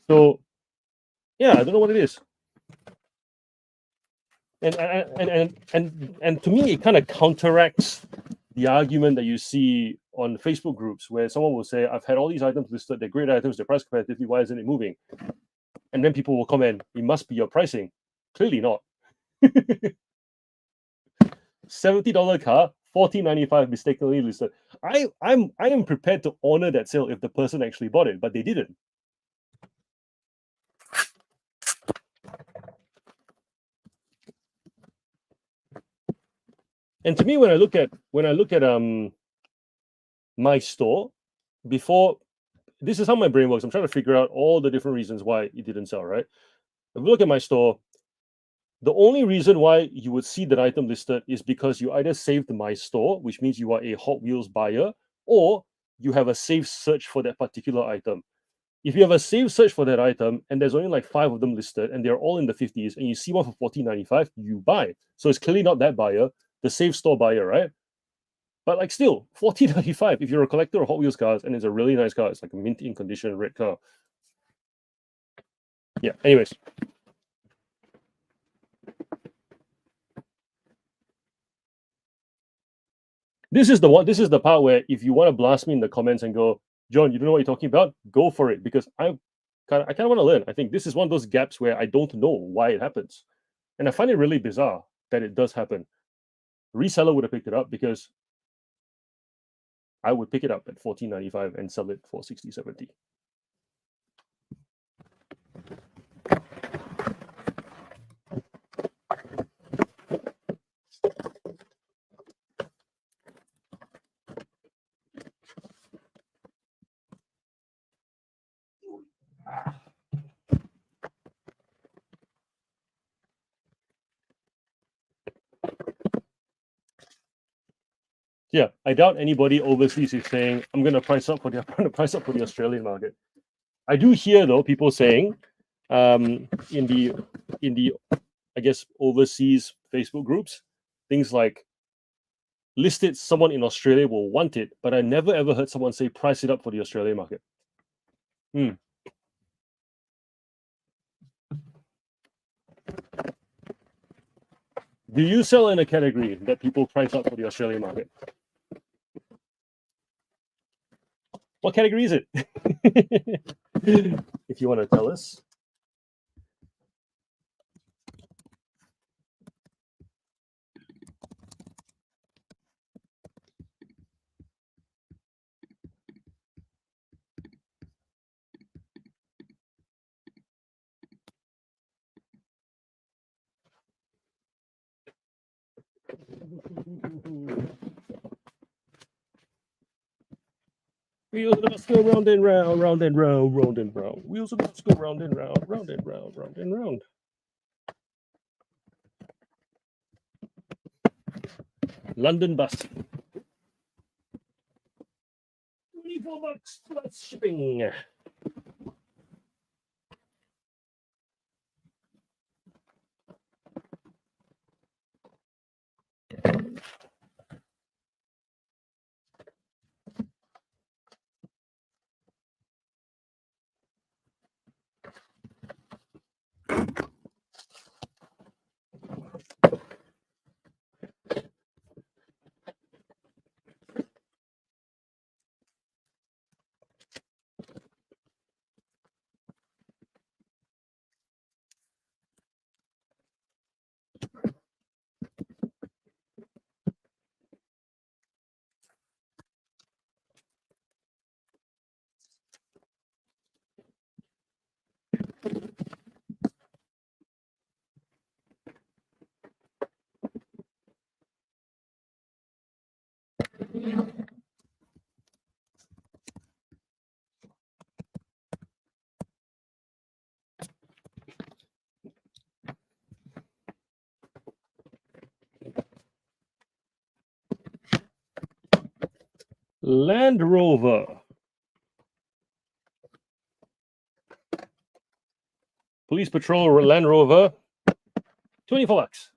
So yeah, I don't know what it is. And to me, it kind of counteracts the argument that you see on Facebook groups where someone will say, "I've had all these items listed. They're great items. They're priced competitively. Why isn't it moving?" And then people will comment, "It must be your pricing." Clearly not. $70 car, $14.95 mistakenly listed. I am prepared to honor that sale if the person actually bought it, but they didn't. And to me, when I look at my store, before, this is how my brain works. I'm trying to figure out all the different reasons why it didn't sell, right? If you look at my store, the only reason why you would see that item listed is because you either saved my store, which means you are a Hot Wheels buyer, or you have a saved search for that particular item. If you have a saved search for that item and there's only like 5 of them listed and they're all in the 50s and you see one for $14.95, you buy. So it's clearly not that buyer, the saved store buyer, right? But like still, $14.95 if you're a collector of Hot Wheels cars and it's a really nice car, it's like a mint in condition red car. Yeah, anyways. This is the part where if you want to blast me in the comments and go, "John, you don't know what you're talking about," go for it, because I kind of want to learn. I think this is one of those gaps where I don't know why it happens. And I find it really bizarre that it does happen. Reseller would have picked it up because I would pick it up at $14.95 and sell it for $60, $70. Yeah, I doubt anybody overseas is saying, I'm going to price up for the Australian market. I do hear though people saying, in the I guess overseas Facebook groups, things like, listed, someone in Australia will want it, but I never ever heard someone say price it up for the Australian market. Do you sell in a category that people price up for the Australian market? What category is it? If you want to tell us. Wheels of the bus go round and round, round and round, round and round. Wheels of the bus go round and round, round and round, round and round. London bus. $24 plus shipping. Land Rover. Police Patrol Land Rover. 24 bucks.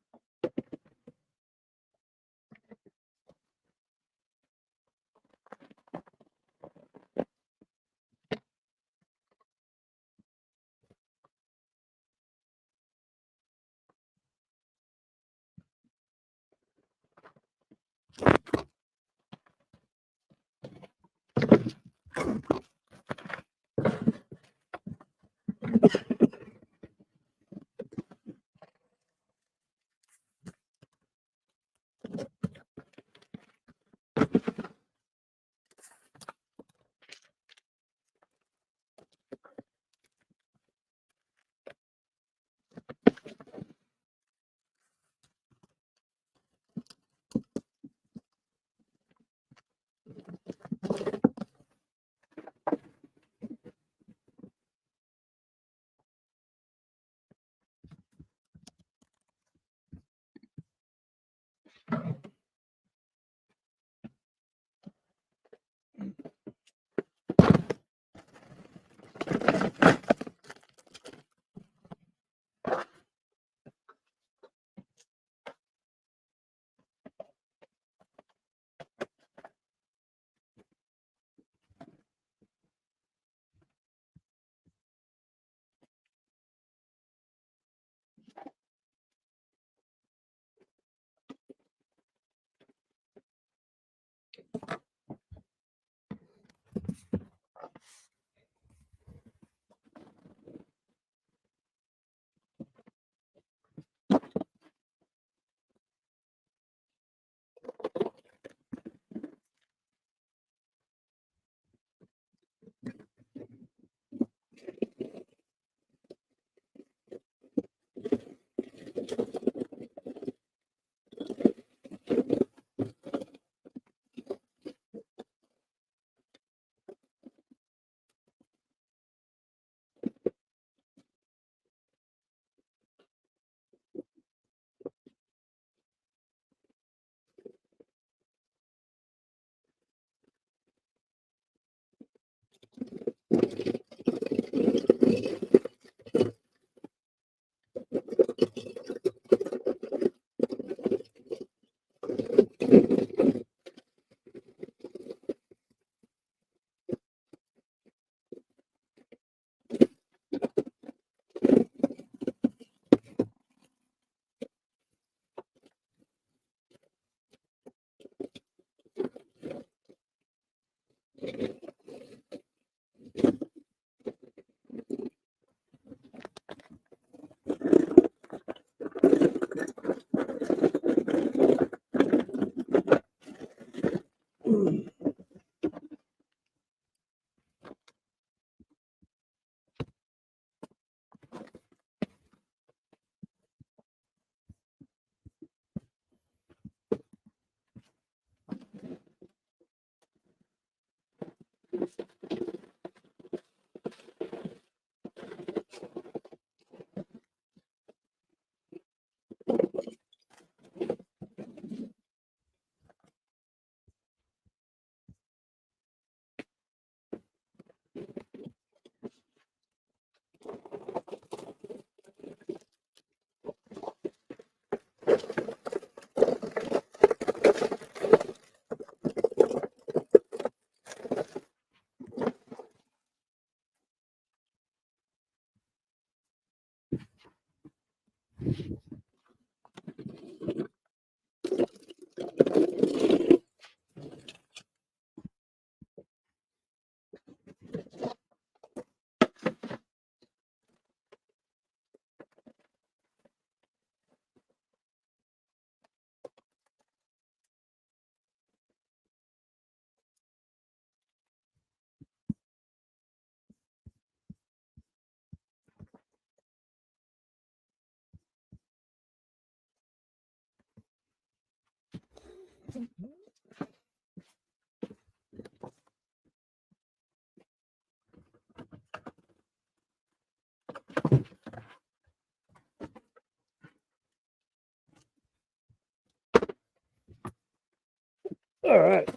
All right.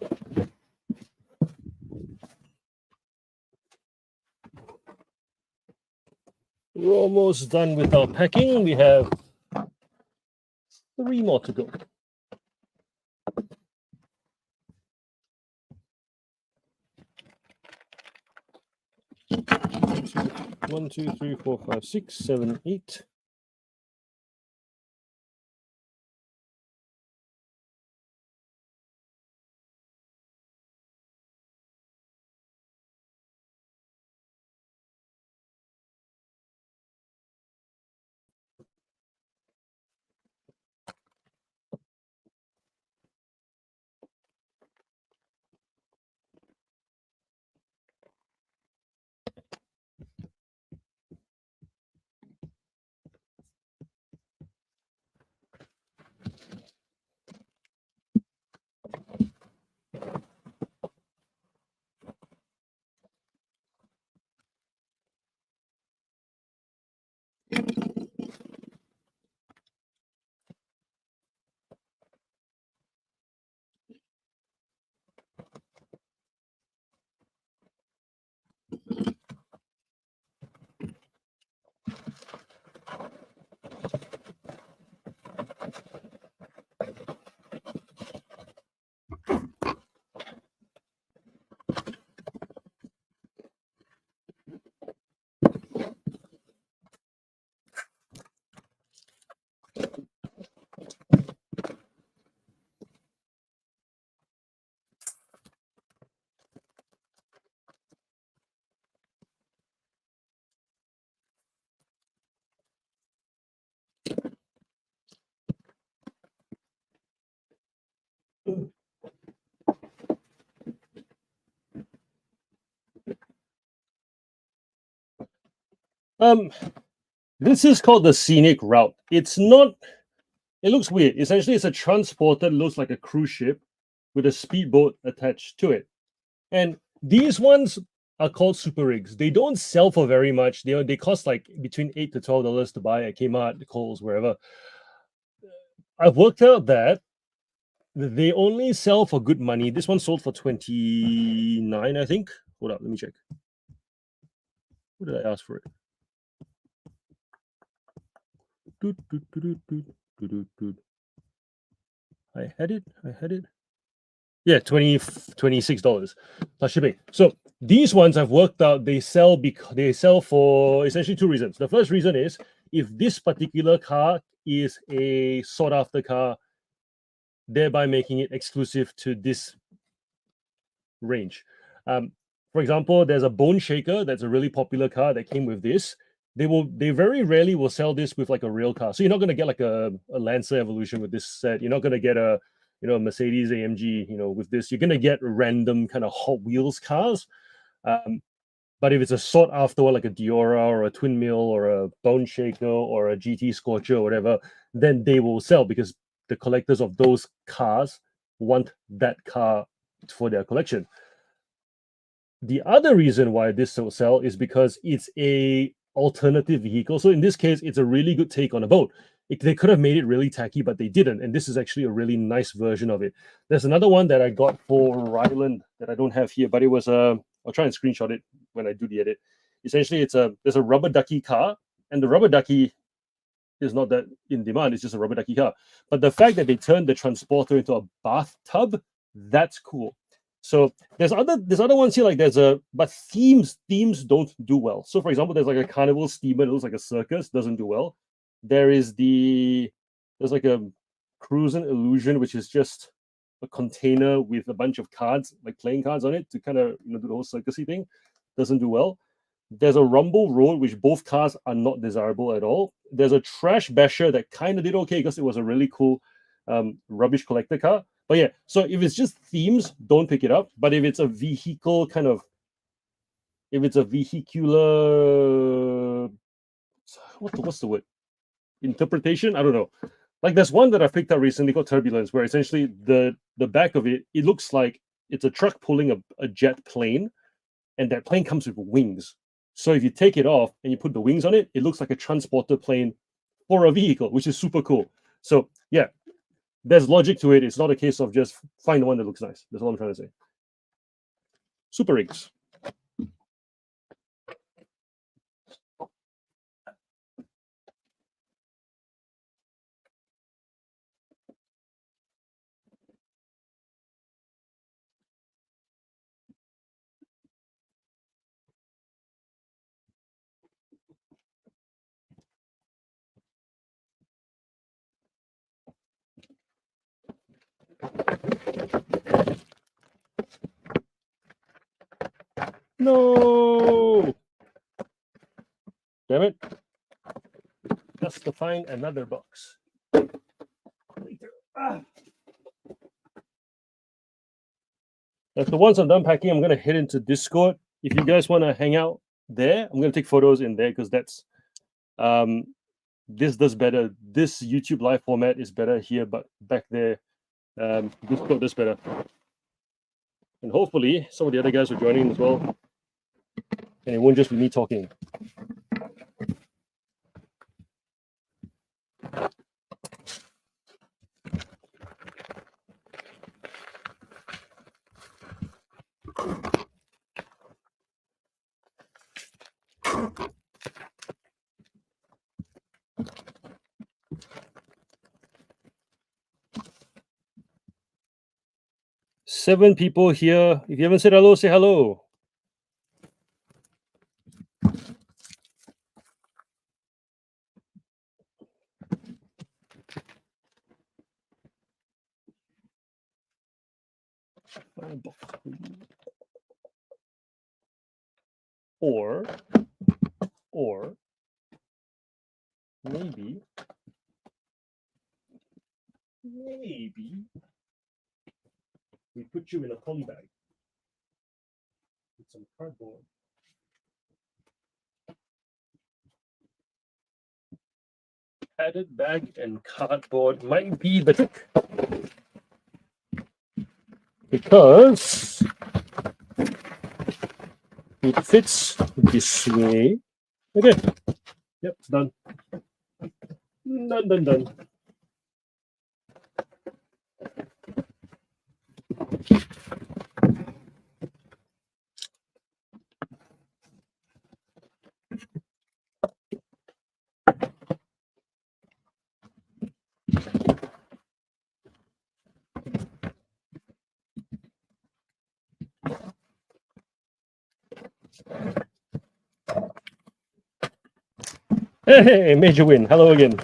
We're almost done with our packing. We have 3 more to go. One, two, three, 4, 5, 6, 7, 8. This is called the scenic route. It's not. It looks weird. Essentially, it's a transporter that looks like a cruise ship with a speedboat attached to it. And these ones are called super rigs. They don't sell for very much. They cost like between $8 to $12 to buy at Kmart, Kohl's, wherever. I've worked out that they only sell for good money. This one sold for 29, I think. Hold up, let me check. What did I ask for it? I had it. Yeah, $26 plus shipping. So these ones I've worked out they sell for essentially 2 reasons. The first reason is if this particular car is a sought after car, thereby making it exclusive to this range. For example, there's a Bone Shaker that's a really popular car that came with this. They very rarely will sell this with like a real car. So you're not going to get like a Lancer Evolution with this set. You're not going to get a Mercedes AMG, with this. You're going to get random kind of Hot Wheels cars. But if it's a sought after one, like a Diora or a Twin Mill or a Bone Shaker or a GT Scorcher or whatever, then they will sell because the collectors of those cars want that car for their collection. The other reason why this will sell is because it's a alternative vehicle. So in this case, it's a really good take on a boat. They could have made it really tacky, but they didn't. And this is actually a really nice version of it. There's another one that I got for Ryland that I don't have here, but it was I'll try and screenshot it when I do the edit. Essentially, there's a rubber ducky car, and the rubber ducky is not that in demand. It's just a rubber ducky car. But the fact that they turned the transporter into a bathtub, that's cool. So there's other ones here, like but themes don't do well. So for example, there's like a carnival steamer that looks like a circus, doesn't do well. There's like a Cruisin' Illusion, which is just a container with a bunch of cards, like playing cards on it to kind of do the whole circusy thing, doesn't do well. There's a Rumble Road, which both cars are not desirable at all. There's a Trash Basher that kind of did okay because it was a really cool rubbish collector car. But yeah, so if it's just themes, don't pick it up. But if it's a vehicle if it's a vehicular, what's the word? Interpretation? I don't know. Like there's one that I picked up recently called Turbulence, where essentially the back of it looks like it's a truck pulling a jet plane, and that plane comes with wings. So if you take it off and you put the wings on it, it looks like a transporter plane for a vehicle, which is super cool. So yeah, there's logic to it. It's not a case of just find the one that looks nice. That's all I'm trying to say. Super rigs. No! Damn it. Just to find another box. Ah. So once I'm done packing, I'm going to head into Discord. If you guys want to hang out there, I'm going to take photos in there because that's this does better. This YouTube live format is better here, but back there, Discord does better. And hopefully some of the other guys are joining as well. And it won't just be me talking. Seven people here. If you haven't said hello, say hello. Or maybe we put you in a poly bag with some cardboard. Padded bag and cardboard might be the trick. Because it fits this way. Okay. Yep, it's done. Done. Hey, major win. Hello again.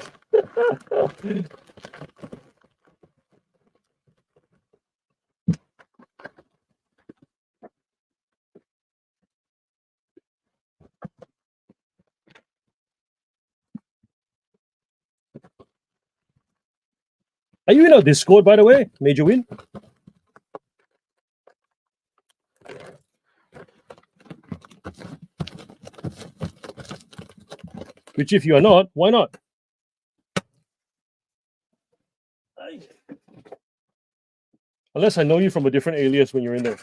Are you in our Discord, by the way, Major Win? Which, if you are not, why not? Unless I know you from a different alias when you're in there.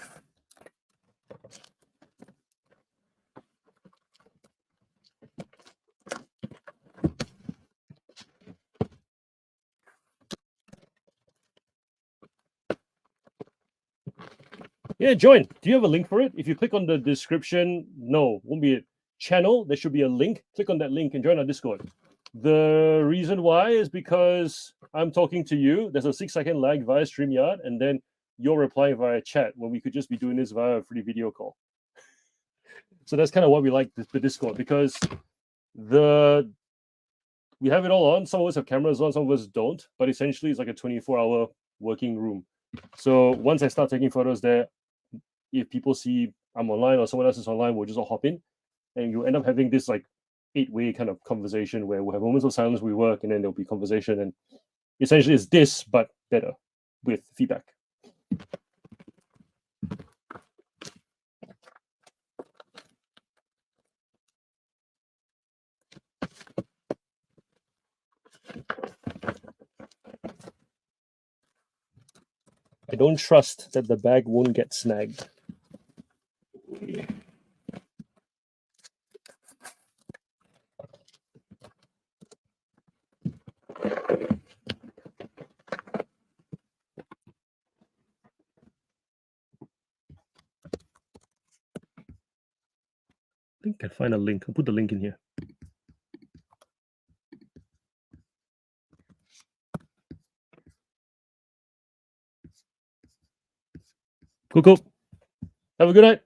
Yeah, join. Do you have a link for it? If you click on the description, no, won't be a channel. There should be a link. Click on that link and join our Discord. The reason why is because I'm talking to you. There's a 6-second lag via StreamYard, and then you're replying via chat when we could just be doing this via a free video call. So that's kind of why we like the Discord, because we have it all on. Some of us have cameras on, some of us don't, but essentially it's like a 24-hour working room. So once I start taking photos there, if people see I'm online or someone else is online, we'll just all hop in, and you'll end up having this like 8-way kind of conversation where we'll have moments of silence, we work, and then there'll be conversation, and essentially it's this but better with feedback. I don't trust that the bag won't get snagged. I think I can find a link. I'll put the link in here. Cool. Have a good night.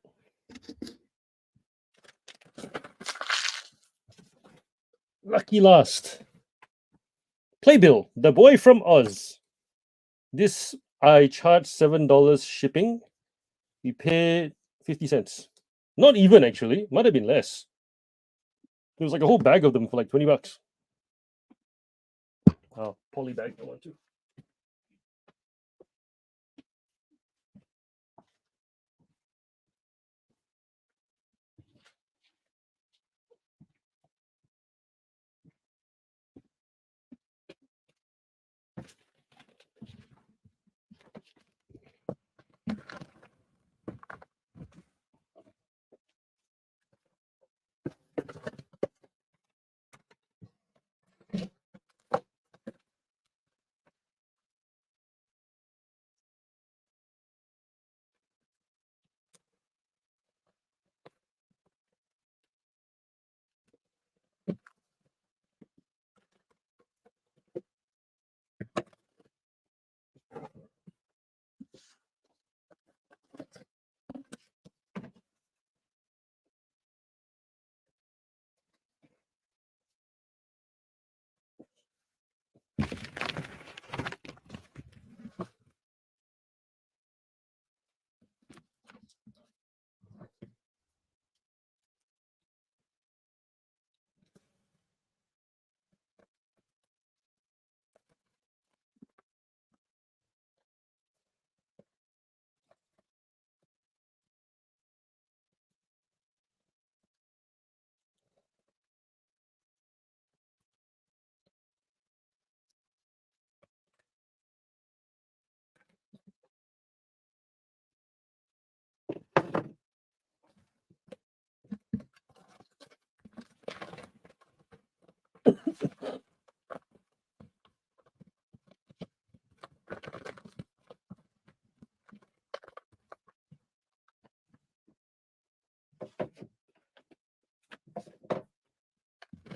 Lucky last. Playbill, the boy from Oz. This I charge $7 shipping. We pay 50 cents. Not even actually. Might have been less. There was like a whole bag of them for like $20. Oh, poly bag. I want to.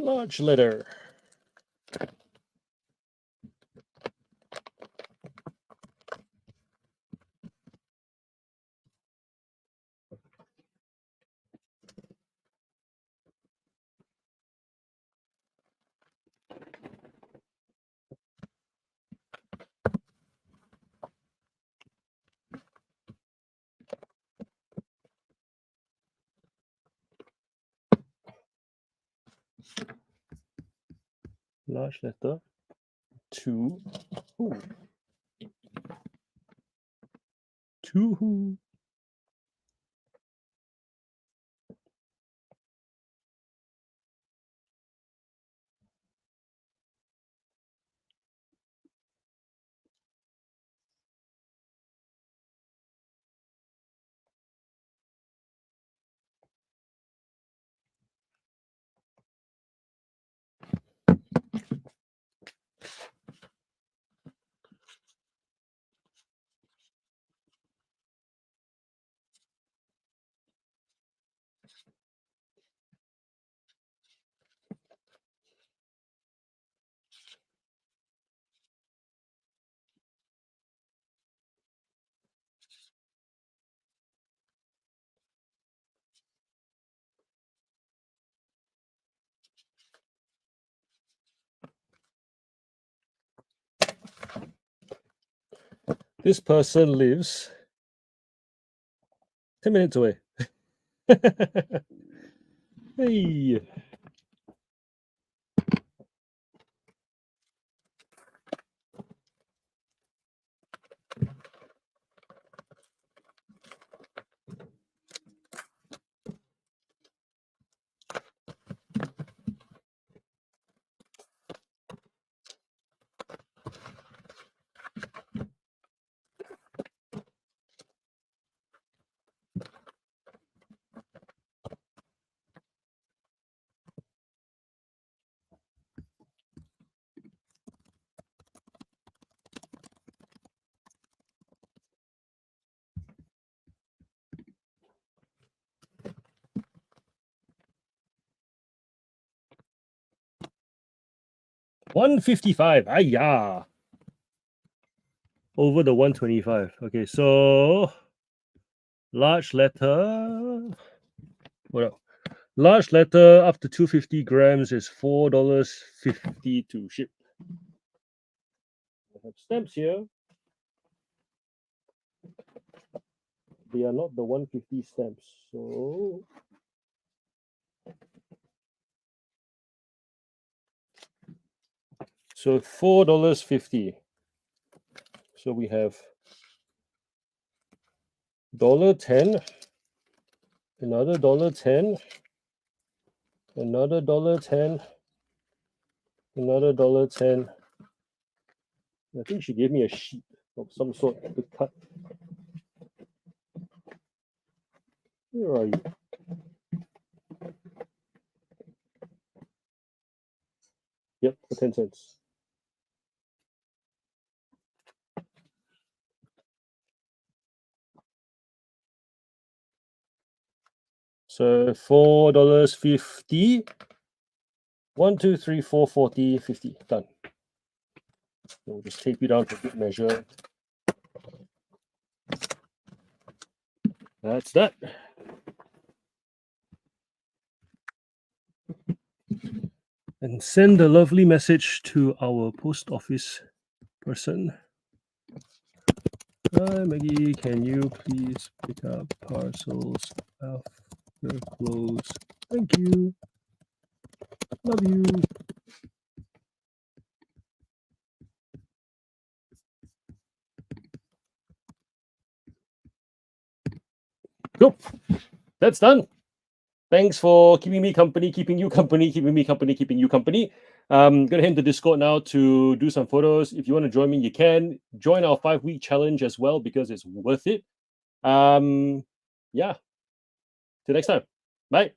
Large letter. Large letter. 2. Ooh. 2. This person lives 10 minutes away. Hey. $155. Ayah. Over the 125. Okay, so large letter. What else? Large letter up to 250 grams is $4.50 to ship. I have stamps here. they are not the 150 stamps. So $4.50. So we have $1.10, another $1.10, another $1.10, another $1.10. I think she gave me a sheet of some sort to cut. Where are you? Yep, for 10 cents. So $4.50. 1, 2, 3, 4, 40, 50. Done. We'll just tape you down for good measure. That's that. And send a lovely message to our post office person. Hi Maggie, can you please pick up parcels after close? Thank you. Love you. Cool. That's done. Thanks for keeping me company, keeping you company, keeping me company, keeping you company. Gonna head into Discord now to do some photos. If you want to join me, you can join our 5-week challenge as well because it's worth it. Yeah. Till next time. Bye.